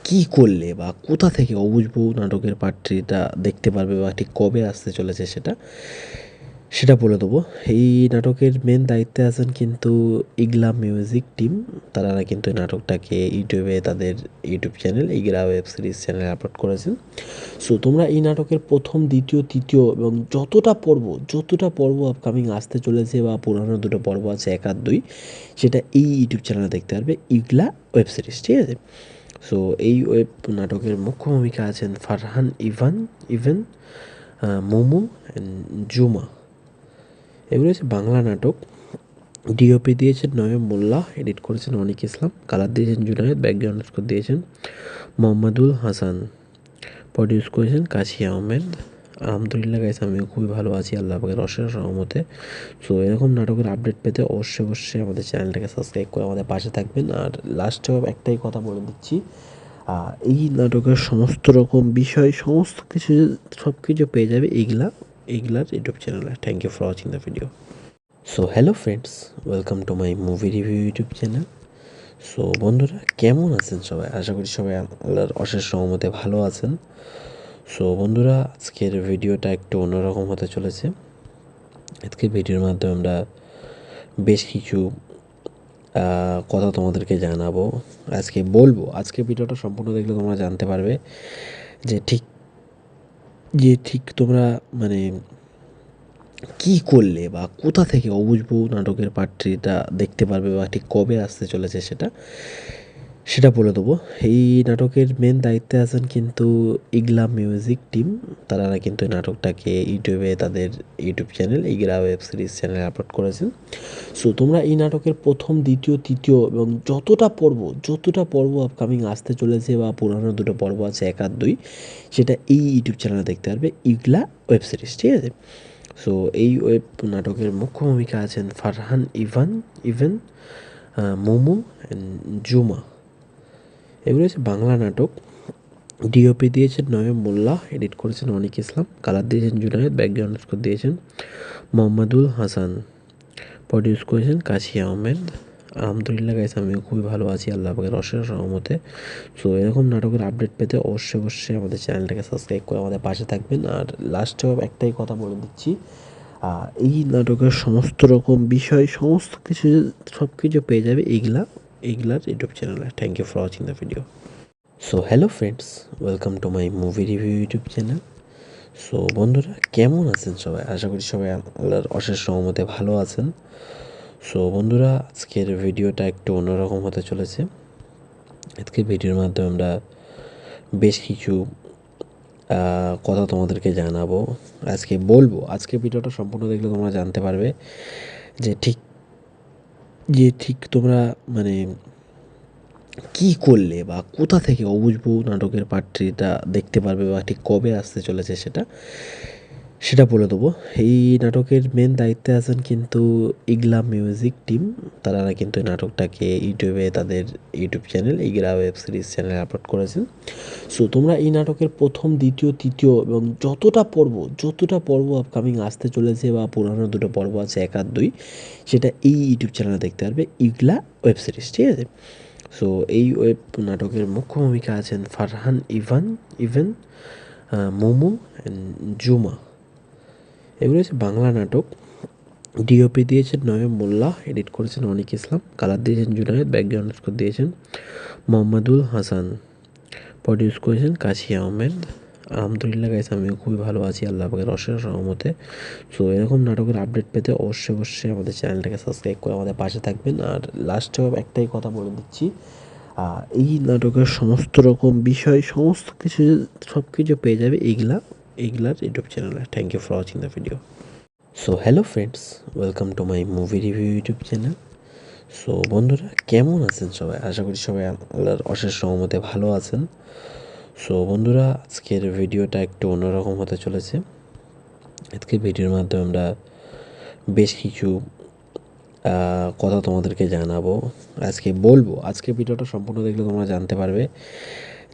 কী করলে বা কোথা থেকে অবুঝ বউ নাটকের পার্ট 3টা দেখতে পারবে বা ঠিক কবে আসতে চলেছে সেটা বলে দেবো। এই নাটকের মেন দায়িত্বে আছেন কিন্তু ইগলা মিউজিক টিম। তারা কিন্তু এই নাটকটাকে ইউটিউবে তাদের ইউটিউব চ্যানেল ইগলা ওয়েব সিরিজ চ্যানেলে আপলোড করেছেন। সো তোমরা এই নাটকের প্রথম, দ্বিতীয়, তৃতীয় এবং যতটা পর্ব আপকামিং আসতে চলেছে বা পুরানো দুটো পর্ব আছে 1 আর 2, সেটা এই ইউটিউব চ্যানেলে দেখতে পারবে ইগলা ওয়েব সিরিজ, ঠিক আছে? সো এই ওয়েব নাটকের মুখ্য ভূমিকা আছেন ফারহান ইভেন, মোমো অ্যান্ড জুমা। এগুলো হচ্ছে বাংলা নাটক। ডিওপি দিয়েছেন নয়ন মোল্লা, এডিট করেছেন অনিক ইসলাম, কালার দিয়েছেন জুনায়েদ, ব্যাকগ্রাউন্ড স্কোর দিয়েছেন মোহাম্মদুল হাসান, প্রডিউস করেছেন কাশি আহমেদ। আলহামদুলিল্লাহ গাইস, আমিও খুবই ভালো আছি আল্লাহ পাকের অশেষ রহমতে। সো এরকম নাটকের আপডেট পেতে অবশ্যই আমাদের চ্যানেলটাকে সাবস্ক্রাইব করে আমাদের পাশে থাকবেন। আর লাস্টেও একটাই কথা বলে দিচ্ছি, এই নাটকের সমস্ত রকম বিষয়, সমস্ত কিছু, সব কিছু পেয়ে যাবে এইগুলার ইউটিউব চ্যানেলে। Thank you for watching the video. So hello friends, welcome to my movie review YouTube channel. So বন্ধুরা, কেমন আছেন সবাই? আশা করি সবাই আল্লাহর অশেষ রহমতে ভালো আছেন। সো বন্ধুরা, আজকের ভিডিওটা একটু অন্যরকম হতে চলেছে। আজকের ভিডিওর মাধ্যমে আমরা বেশ কিছু কথা তোমাদেরকে জানাবো, আজকে ভিডিওটা সম্পূর্ণ দেখলে তোমরা জানতে পারবে যে ঠিক তোমরা মানে কী করলে বা কোথা থেকে অবুঝ বউ নাটকের পার্ট 3টা দেখতে পারবে বা ঠিক কবে আসতে চলেছে সেটা বলে দেবো। এই নাটকের মেন দায়িত্বে আছেন কিন্তু ইগলা মিউজিক টিম। তারা কিন্তু এই নাটকটাকে ইউটিউবে তাদের ইউটিউব চ্যানেল ইগলা ওয়েব সিরিজ চ্যানেলে আপলোড করেছেন। সো তোমরা এই নাটকের প্রথম, দ্বিতীয়, তৃতীয় এবং যতটা পর্ব আপকামিং আসতে চলেছে বা পুরানো দুটো পর্ব আছে 1 আর 2, সেটা এই ইউটিউব চ্যানেলে দেখতে পারবে ইগলা ওয়েব সিরিজ, ঠিক আছে? সো এই ওয়েব নাটকের মুখ্য ভূমিকা আছেন ফারহান ইভেন, মোমো অ্যান্ড জুমা। এগুলো হচ্ছে বাংলা নাটক। ডিওপি দিয়েছেন নয়ন মোল্লা, এডিট করেছেন অনিক ইসলাম, কালার দিয়েছেন জুনায়েদ, ব্যাকগ্রাউন্ড স্কোর দিয়েছেন মোহাম্মদুল হাসান, প্রডিউস করেছেন কাশি আহমেদ। আলহামদুলিল্লাহ গাইস, আমিও খুবই ভালো আছি আল্লাহ পাকের অশেষ রহমতে। সো এরকম নাটকের আপডেট পেতে অবশ্যই আমাদের চ্যানেলটাকে সাবস্ক্রাইব করে আমাদের পাশে থাকবেন। আর লাস্টেও একটাই কথা বলে দিচ্ছি, এই নাটকের সমস্ত রকম বিষয়, সমস্ত কিছু, সব কিছু পেয়ে যাবে এইগুলার ইউটিউব চ্যানেলে। Thank you for watching the video. So hello friends, welcome to my movie review YouTube channel. So বন্ধুরা, কেমন আছেন সবাই? আশা করি সবাই আল্লাহর অশেষ রহমতে ভালো আছেন। সো বন্ধুরা, আজকের ভিডিওটা একটু অন্যরকম হতে চলেছে। আজকের ভিডিওর মাধ্যমে আমরা বেশ কিছু কথা তোমাদেরকে জানাবো, আজকে ভিডিওটা সম্পূর্ণ দেখলে তোমরা জানতে পারবে যে ঠিক তোমরা মানে কী করলে বা কোথা থেকে অবুঝ বউ নাটকের পার্ট 3টা দেখতে পারবে বা ঠিক কবে আসতে চলেছে সেটা বলে দেবো। এই নাটকের মেন দায়িত্বে আছেন কিন্তু ইগলা মিউজিক টিম। তারা কিন্তু এই নাটকটাকে ইউটিউবে তাদের ইউটিউব চ্যানেল ইগলা ওয়েব সিরিজ চ্যানেলে আপলোড করেছেন। সো তোমরা এই নাটকের প্রথম, দ্বিতীয়, তৃতীয় এবং যতটা পর্ব আপকামিং আসতে চলেছে বা পুরানো দুটো পর্ব আছে 1 আর 2, সেটা এই ইউটিউব চ্যানেলে দেখতে পারবে ইগলা ওয়েব সিরিজ, ঠিক আছে? সো এই ওয়েব নাটকের মুখ্য ভূমিকা আছেন ফারহান ইভেন, মোমো অ্যান্ড জুমা। এগুলো হচ্ছে বাংলা নাটক। ডিওপি দিয়েছেন নয়ন মোল্লা, এডিট করেছেন অনিক ইসলাম, কালার দিয়েছেন জুনায়েদ, ব্যাকগ্রাউন্ড স্কোর দিয়েছেন মোহাম্মদুল হাসান, প্রডিউস করেছেন কাশি আহমেদ। আলহামদুলিল্লাহ গাইস, আমিও খুবই ভালো আছি আল্লাহ পাকের অশেষ রহমতে। সো এরকম নাটকের আপডেট পেতে অবশ্যই আমাদের চ্যানেলটাকে সাবস্ক্রাইব করে আমাদের পাশে থাকবেন। আর লাস্টেও একটাই কথা বলে দিচ্ছি, এই নাটকের সমস্ত রকম বিষয়, সমস্ত কিছু, সব কিছু পেয়ে যাবে এইগুলার ইউটিউব চ্যানেলে। Thank you for watching the video. So hello friends, welcome to my movie review YouTube channel. So বন্ধুরা, কেমন আছেন সবাই? আশা করি সবাই আল্লাহর অশেষ রহমতে ভালো আছেন। সো বন্ধুরা, আজকের ভিডিওটা একটু অন্যরকম হতে চলেছে। আজকের ভিডিওর মাধ্যমে আমরা বেশ কিছু কথা তোমাদেরকে জানাবো, আজকে ভিডিওটা সম্পূর্ণ দেখলে তোমরা জানতে পারবে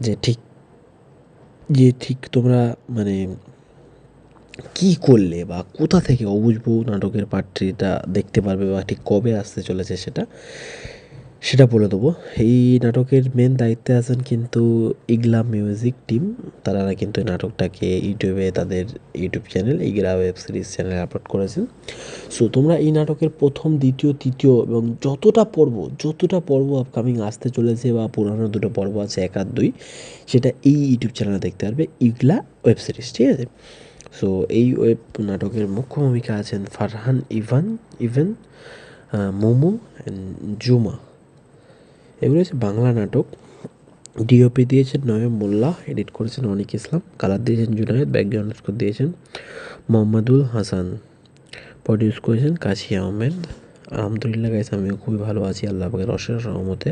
যে ঠিক তোমরা মানে কি করলে বা কোথা থেকে অবুঝ বউ নাটকের পার্ট 3টা দেখতে পারবে বা ঠিক কবে আসতে চলেছে সেটা বলে দেবো। এই নাটকের মেন দায়িত্বে আছেন কিন্তু ইগলা মিউজিক টিম। তারা কিন্তু এই নাটকটাকে ইউটিউবে তাদের ইউটিউব চ্যানেল ইগলা ওয়েব সিরিজ চ্যানেলে আপলোড করেছেন। সো তোমরা এই নাটকের প্রথম, দ্বিতীয়, তৃতীয় এবং যতটা পর্ব আপকামিং আসতে চলেছে বা পুরানো দুটো পর্ব আছে 1 আর 2, সেটা এই ইউটিউব চ্যানেলে দেখতে পারবে ইগলা ওয়েব সিরিজ, ঠিক আছে? সো এই ওয়েব নাটকের মুখ্য ভূমিকা আছেন ফারহান ইভেন, মোমো অ্যান্ড জুমা। এগুলো হচ্ছে বাংলা নাটক। ডিওপি দিয়েছেন নয়ন মোল্লা, এডিট করেছেন অনিক ইসলাম, কালার দিয়েছেন জুনায়েদ, ব্যাকগ্রাউন্ড স্কোর দিয়েছেন মোহাম্মদুল হাসান, প্রডিউস করেছেন কাশি আহমেদ। আলহামদুলিল্লাহ গাইস, আমিও খুবই ভালো আছি আল্লাহ পাকের অশেষ রহমতে।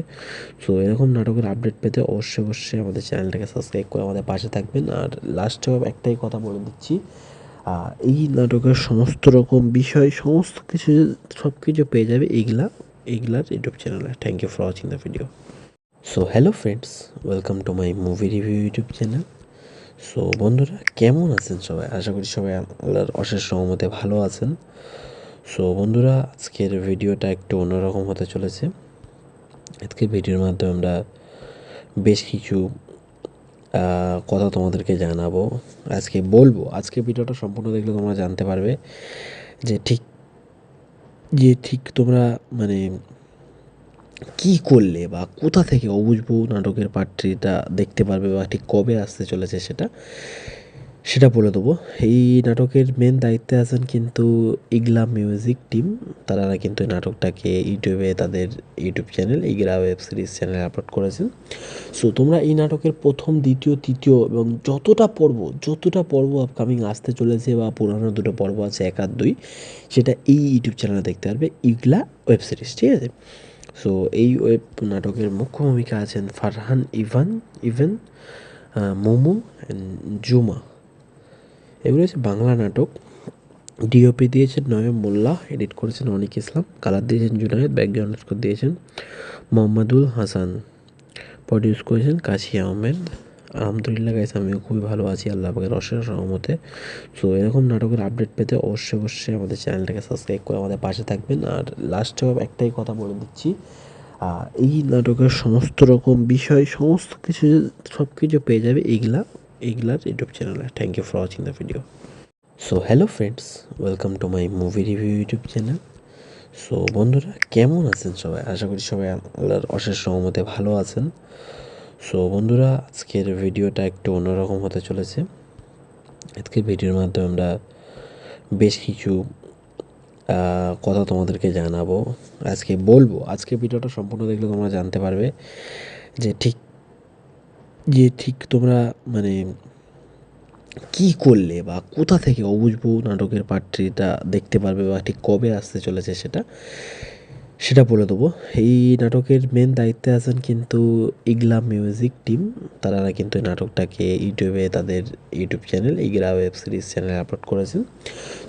সো এরকম নাটকের আপডেট পেতে অবশ্যই আমাদের চ্যানেলটাকে সাবস্ক্রাইব করে আমাদের পাশে থাকবেন। আর লাস্টেও একটাই কথা বলে দিচ্ছি, এই নাটকের সমস্ত রকম বিষয়, সমস্ত কিছু, সব কিছু পেয়ে যাবে এইগুলার ইউটিউব চ্যানেলে। Thank you for watching the video. So hello friends, welcome to my movie review YouTube channel. So বন্ধুরা, কেমন আছেন সবাই? আশা করি সবাই আল্লাহর অশেষ রহমতে ভালো আছেন। সো বন্ধুরা, আজকের ভিডিওটা একটু অন্যরকম হতে চলেছে। আজকের ভিডিওর মাধ্যমে আমরা বেশ কিছু কথা তোমাদেরকে জানাবো, আজকে ভিডিওটা সম্পূর্ণ দেখলে তোমরা জানতে পারবে যে ঠিক তোমরা মানে কি করলে বা কোথা থেকে অবুঝ বউ নাটকের পার্ট 3টা দেখতে পারবে বা ঠিক কবে আসতে চলেছে সেটা বলে দেবো। এই নাটকের মেন দায়িত্বে আছেন কিন্তু ইগলা মিউজিক টিম। তারা কিন্তু এই নাটকটাকে ইউটিউবে তাদের ইউটিউব চ্যানেল ইগলা ওয়েব সিরিজ চ্যানেলে আপলোড করেছেন। সো তোমরা এই নাটকের প্রথম, দ্বিতীয়, তৃতীয় এবং যতটা পর্ব আপকামিং আসতে চলেছে বা পুরানো দুটো পর্ব আছে 1 আর 2, সেটা এই ইউটিউব চ্যানেলে দেখতে পারবে ইগলা ওয়েব সিরিজ, ঠিক আছে? সো এই ওয়েব নাটকের মুখ্য ভূমিকা আছেন ফারহান ইভেন, মোমো অ্যান্ড জুমা। এগুলো হচ্ছে বাংলা নাটক। ডিওপি দিয়েছেন নয়ন মোল্লা, এডিট করেছেন অনিক ইসলাম, কালার দিয়েছেন জুনায়েদ, ব্যাকগ্রাউন্ড স্কোর দিয়েছেন মোহাম্মদুল হাসান, প্রডিউস করেছেন কাশি আহমেদ। আলহামদুলিল্লাহ গাইস, আমিও খুবই ভালো আছি আল্লাহ পাকের অশেষ রহমতে। সো এরকম নাটকের আপডেট পেতে অবশ্যই আমাদের চ্যানেলটাকে সাবস্ক্রাইব করে আমাদের পাশে থাকবেন। আর লাস্টেও একটাই কথা বলে দিচ্ছি, এই নাটকের সমস্ত রকম বিষয়, সমস্ত কিছু, সব কিছু পেয়ে যাবে এইগুলার ইউটিউব চ্যানেলে। Thank you for watching the video. So hello friends, welcome to my movie review YouTube channel. So বন্ধুরা, কেমন আছেন সবাই? আশা করি সবাই আল্লাহর অশেষ রহমতে ভালো আছেন। সো বন্ধুরা, আজকের ভিডিওটা একটু অন্যরকম হতে চলেছে। আজকের ভিডিওর মাধ্যমে আমরা বেশ কিছু কথা তোমাদেরকে জানাবো, আজকে ভিডিওটা সম্পূর্ণ দেখলে তোমরা জানতে পারবে যে ঠিক তোমরা মানে কি করলে বা কোথা থেকে অবুঝ বউ নাটকের পার্ট 3টা দেখতে পারবে বা ঠিক কবে আসতে চলেছে সেটা বলে দেবো। এই নাটকের মেন দায়িত্বে আছেন কিন্তু ইগলা মিউজিক টিম। তারা কিন্তু এই নাটকটাকে ইউটিউবে তাদের ইউটিউব চ্যানেল ইগলা ওয়েব সিরিজ চ্যানেলে আপলোড করেছেন।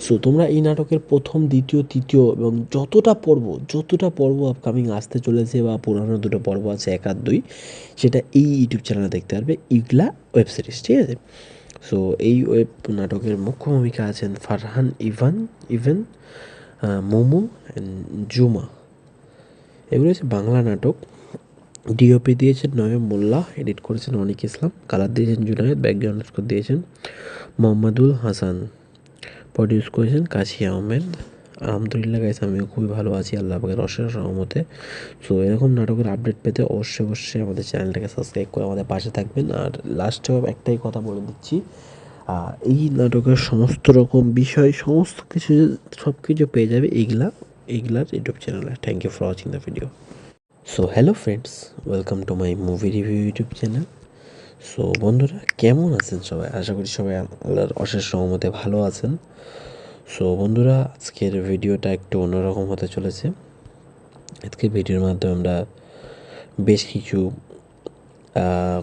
সো তোমরা এই নাটকের প্রথম, দ্বিতীয়, তৃতীয় এবং যতটা পর্ব আপকামিং আসতে চলেছে বা পুরানো দুটো পর্ব আছে 1 আর 2, সেটা এই ইউটিউব চ্যানেলে দেখতে পারবে ইগলা ওয়েব সিরিজ, ঠিক আছে? সো এই ওয়েব নাটকের মুখ্য ভূমিকা আছেন ফারহান ইভেন, মোমো অ্যান্ড জুমা। এগুলো হচ্ছে বাংলা নাটক। ডিওপি দিয়েছেন নয়ন মোল্লা, এডিট করেছেন অনিক ইসলাম, কালার দিয়েছেন জুনায়েদ, ব্যাকগ্রাউন্ড স্কোর দিয়েছেন মোহাম্মদুল হাসান, প্রডিউস করেছেন কাশি আহমেদ। আলহামদুলিল্লাহ গাইস, আমিও খুবই ভালো আছি আল্লাহ পাকের অশেষ রহমতে। সো এরকম নাটকের আপডেট পেতে অবশ্যই আমাদের চ্যানেলটাকে সাবস্ক্রাইব করে আমাদের পাশে থাকবেন। আর লাস্টেও একটাই কথা বলে দিচ্ছি, এই নাটকের সমস্ত রকম বিষয়, সমস্ত কিছু, সব কিছু পেয়ে যাবে এইগুলার ইউটিউব চ্যানেলে। Thank you for watching the video. So hello friends, welcome to my movie review YouTube channel. So বন্ধুরা, কেমন আছেন সবাই? আশা করি সবাই আল্লাহর অশেষ রহমতে ভালো আছেন। সো বন্ধুরা, আজকের ভিডিওটা একটু অন্যরকম হতে চলেছে। আজকের ভিডিওর মাধ্যমে আমরা বেশ কিছু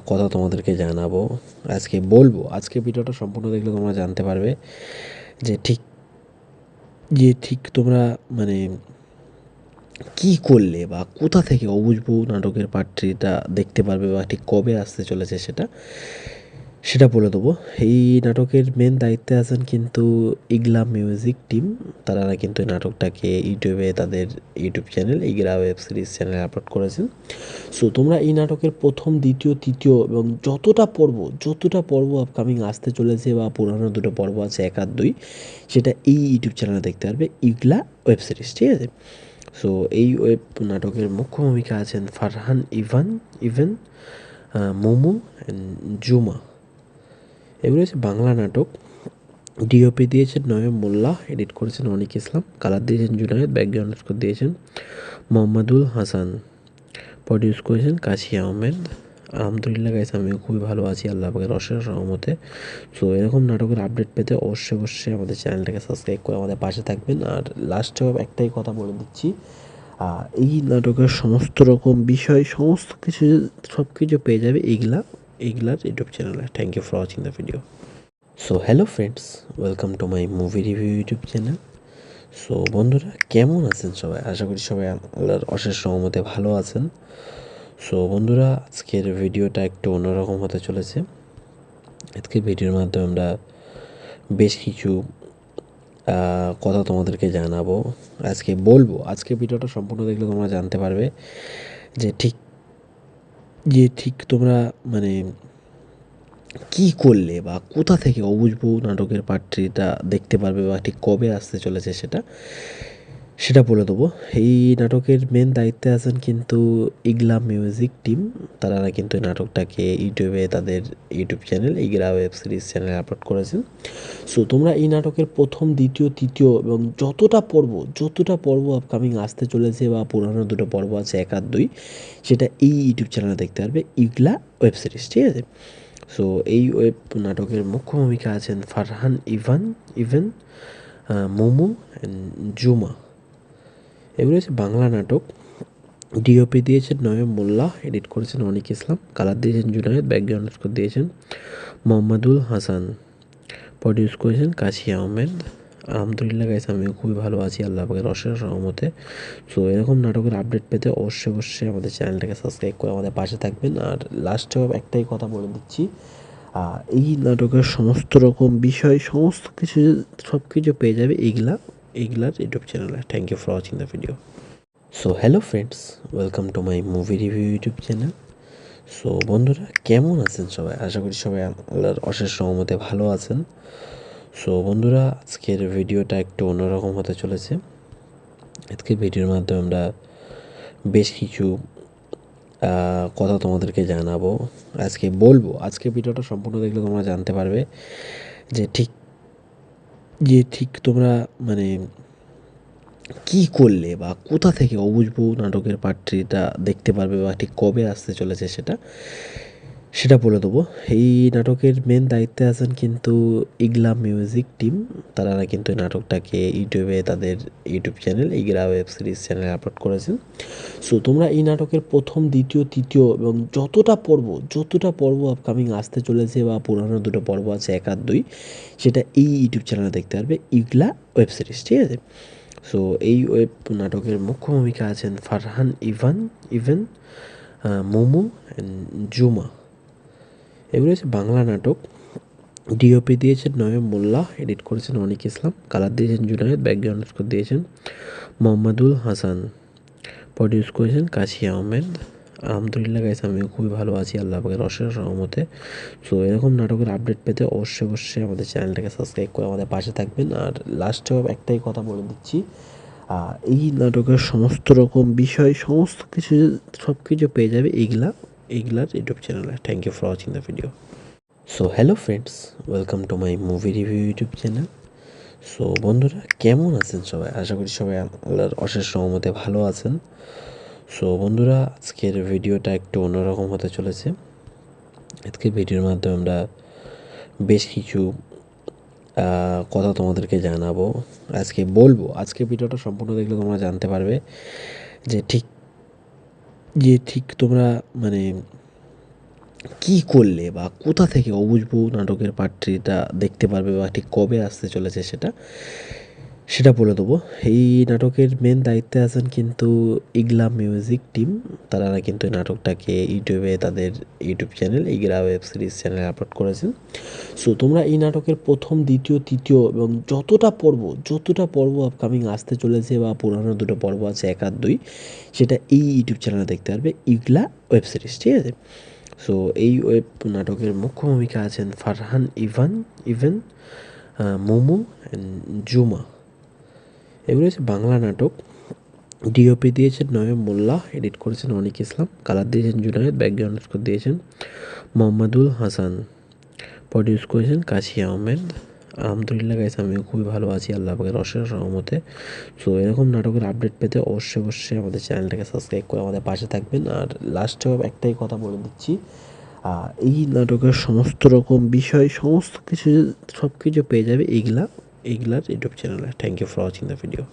কথা তোমাদেরকে জানাবো, আজকে ভিডিওটা সম্পূর্ণ দেখলে তোমরা জানতে পারবে যে ঠিক তোমরা মানে কী করলে বা কোথা থেকে অবুঝ বউ নাটকের পার্ট 3টা দেখতে পারবে বা ঠিক কবে আসতে চলেছে সেটা বলে দেবো। এই নাটকের মেন দায়িত্বে আছেন কিন্তু ইগলা মিউজিক টিম। তারা কিন্তু এই নাটকটাকে ইউটিউবে তাদের ইউটিউব চ্যানেল ইগলা ওয়েব সিরিজ চ্যানেলে আপলোড করেছেন। সো তোমরা এই নাটকের প্রথম, দ্বিতীয়, তৃতীয় এবং যতটা পর্ব আপকামিং আসতে চলেছে বা পুরানো দুটো পর্ব আছে 1 আর 2, সেটা এই ইউটিউব চ্যানেলে দেখতে পারবে ইগলা ওয়েব সিরিজ, ঠিক আছে? সো এই ওয়েব নাটকের মুখ্য ভূমিকা আছেন ফারহান ইভেন, মোমো অ্যান্ড জুমা। এগুলো হচ্ছে বাংলা নাটক। ডিওপি দিয়েছেন নয়ন মোল্লা, এডিট করেছেন অনিক ইসলাম, কালার দিয়েছেন জুনায়েদ, ব্যাকগ্রাউন্ড স্কোর দিয়েছেন মোহাম্মদুল হাসান, প্রডিউস করেছেন কাশি আহমেদ। আলহামদুলিল্লাহ গাইস, আমিও খুবই ভালো আছি আল্লাহ পাকের অশেষ রহমতে। সো এরকম নাটকের আপডেট পেতে অবশ্যই আমাদের চ্যানেলটাকে সাবস্ক্রাইব করে আমাদের পাশে থাকবেন। আর লাস্টেও একটাই কথা বলে দিচ্ছি, এই নাটকের সমস্ত রকম বিষয়, সমস্ত কিছু, সব কিছু পেয়ে যাবে এইগুলার ইউটিউব চ্যানেলে। Thank you for watching the video. So hello friends, welcome to my movie review YouTube channel. So বন্ধুরা, কেমন আছেন সবাই? আশা করি সবাই আল্লাহর অশেষ রহমতে ভালো আছেন। সো বন্ধুরা, আজকের ভিডিওটা একটু অন্যরকম হতে চলেছে। আজকের ভিডিওর মাধ্যমে আমরা বেশ কিছু কথা তোমাদেরকে জানাবো, আজকে ভিডিওটা সম্পূর্ণ দেখলে তোমরা জানতে পারবে যে ঠিক তোমরা মানে কী করলে বা কোথা থেকে অবুঝ বউ নাটকের পার্ট 3টা দেখতে পারবে বা ঠিক কবে আসতে চলেছে সেটা বলে দেবো। এই নাটকের মেন দায়িত্বে আছেন কিন্তু ইগলা মিউজিক টিম। তারা কিন্তু এই নাটকটাকে ইউটিউবে তাদের ইউটিউব চ্যানেল ইগলা ওয়েব সিরিজ চ্যানেলে আপলোড করেছেন। সো তোমরা এই নাটকের প্রথম, দ্বিতীয়, তৃতীয় এবং যতটা পর্ব আপকামিং আসতে চলেছে বা পুরানো দুটো পর্ব আছে 1 আর 2, সেটা এই ইউটিউব চ্যানেলে দেখতে পারবে ইগলা ওয়েব সিরিজ, ঠিক আছে? সো এই ওয়েব নাটকের মুখ্য ভূমিকা আছেন ফারহান ইভেন, মোমো অ্যান্ড জুমা। এগুলো হচ্ছে বাংলা নাটক। ডিওপি দিয়েছেন নয়ন মোল্লা, এডিট করেছেন অনিক ইসলাম, কালার দিয়েছেন জুনায়েদ, ব্যাকগ্রাউন্ড স্কোর দিয়েছেন মোহাম্মদুল হাসান, প্রডিউস করেছেন কাশি আহমেদ। আলহামদুলিল্লাহ গাইস, আমিও খুবই ভালো আছি আল্লাহ পাকের অশেষ রহমতে। সো এরকম নাটকের আপডেট পেতে অবশ্যই আমাদের চ্যানেলটাকে সাবস্ক্রাইব করে আমাদের পাশে থাকবেন। আর লাস্টেও একটাই কথা বলে দিচ্ছি, এই নাটকের সমস্ত রকম বিষয়, সমস্ত কিছু, সব কিছু পেয়ে যাবে এইগুলার ইউটিউব চ্যানেলে। Thank you for watching the video. So hello friends, welcome to my movie review YouTube channel. So বন্ধুরা, কেমন আছেন সবাই? আশা করি সবাই আল্লাহর অশেষ রহমতে ভালো আছেন। সো বন্ধুরা, আজকের ভিডিওটা একটু অন্যরকম হতে চলেছে। আজকের ভিডিওর মাধ্যমে আমরা বেশ কিছু কথা তোমাদেরকে জানাবো, আজকে ভিডিওটা সম্পূর্ণ দেখলে তোমরা জানতে পারবে যে ঠিক তোমরা মানে কী করলে বা কোথা থেকে অবুঝ বউ নাটকের পার্ট 3টা দেখতে পারবে বা ঠিক কবে আসতে চলেছে সেটা বলে দেবো। এই নাটকের মেন দায়িত্বে আছেন কিন্তু ইগলা মিউজিক টিম। তারা কিন্তু এই নাটকটাকে ইউটিউবে তাদের ইউটিউব চ্যানেল ইগলা ওয়েব সিরিজ চ্যানেলে আপলোড করেছেন। সো তোমরা এই নাটকের প্রথম, দ্বিতীয়, তৃতীয় এবং যতটা পর্ব আপকামিং আসতে চলেছে বা পুরানো দুটো পর্ব আছে 1 আর 2, সেটা এই ইউটিউব চ্যানেলে দেখতে পারবে ইগলা ওয়েব সিরিজ, ঠিক আছে? সো এই ওয়েব নাটকের মুখ্য ভূমিকা আছেন ফারহান ইভেন, মোমো অ্যান্ড জুমা। এগুলো হচ্ছে বাংলা নাটক। ডিওপি দিয়েছেন নয়ন মোল্লা, এডিট করেছেন অনিক ইসলাম, কালার দিয়েছেন জুনায়েদ, ব্যাকগ্রাউন্ড স্কোর দিয়েছেন মোহাম্মদুল হাসান, প্রডিউস করেছেন কাশি আহমেদ। আলহামদুলিল্লাহ গাইস, আমিও খুবই ভালো আছি আল্লাহ পাকের অশেষ রহমতে। সো এরকম নাটকের আপডেট পেতে অবশ্যই আমাদের চ্যানেলটাকে সাবস্ক্রাইব করে আমাদের পাশে থাকবেন। আর লাস্টেও একটাই কথা বলে দিচ্ছি, এই নাটকের সমস্ত রকম বিষয়, সমস্ত কিছু, সব কিছু পেয়ে যাবে এইগুলার ইউটিউব চ্যানেলে। Thank you for watching the video. So hello friends, welcome to my movie review YouTube channel. So বন্ধুরা, কেমন আছেন সবাই? আশা করি সবাই আল্লাহর অশেষ রহমতে ভালো আছেন। সো বন্ধুরা, আজকের ভিডিওটা একটু অন্যরকম হতে চলেছে। আজকের ভিডিওর মাধ্যমে আমরা বেশ কিছু কথা তোমাদেরকে জানাবো, আজকে বলবো। আজকের ভিডিওটা সম্পূর্ণ দেখলে তোমরা জানতে পারবে যে ঠিক তোমরা মানে কী করলে বা কোথা থেকে অবুঝ বউ নাটকের পার্ট 3টা দেখতে পারবে বা ঠিক কবে আসতে চলেছে সেটা বলে দেবো। এই নাটকের মেন দায়িত্বে আছেন কিন্তু ইগলা মিউজিক টিম। তারা কিন্তু এই নাটকটাকে ইউটিউবে তাদের ইউটিউব চ্যানেল ইগলা ওয়েব সিরিজ চ্যানেলে আপলোড করেছেন। সো তোমরা এই নাটকের প্রথম, দ্বিতীয়, তৃতীয় এবং যতটা পর্ব আপকামিং আসতে চলেছে বা পুরানো দুটো পর্ব আছে 1 আর 2, সেটা এই ইউটিউব চ্যানেলে দেখতে পারবে ইগলা ওয়েব সিরিজ, ঠিক আছে? সো এই ওয়েব নাটকের মুখ্য ভূমিকা আছেন ফারহান ইভেন, মোমো অ্যান্ড জুমা। এগুলো হচ্ছে বাংলা নাটক। ডিওপি দিয়েছেন নয়ন মোল্লা, এডিট করেছেন অনিক ইসলাম, কালার দিয়েছেন জুনায়েদ, ব্যাকগ্রাউন্ড স্কোর দিয়েছেন মোহাম্মদুল হাসান, প্রডিউস করেছেন কাশি আহমেদ। আলহামদুলিল্লাহ গাইস, আমিও খুবই ভালো আছি আল্লাহ পাকের অশেষ রহমতে। সো এরকম নাটকের আপডেট পেতে অবশ্যই আমাদের চ্যানেলটাকে সাবস্ক্রাইব করে আমাদের পাশে থাকবেন। আর লাস্টেও একটাই কথা বলে দিচ্ছি, এই নাটকের সমস্ত রকম বিষয়, সমস্ত কিছু, সব কিছু পেয়ে যাবে এইগুলার ইউটিউব চ্যানেলে। Thank you for watching the video.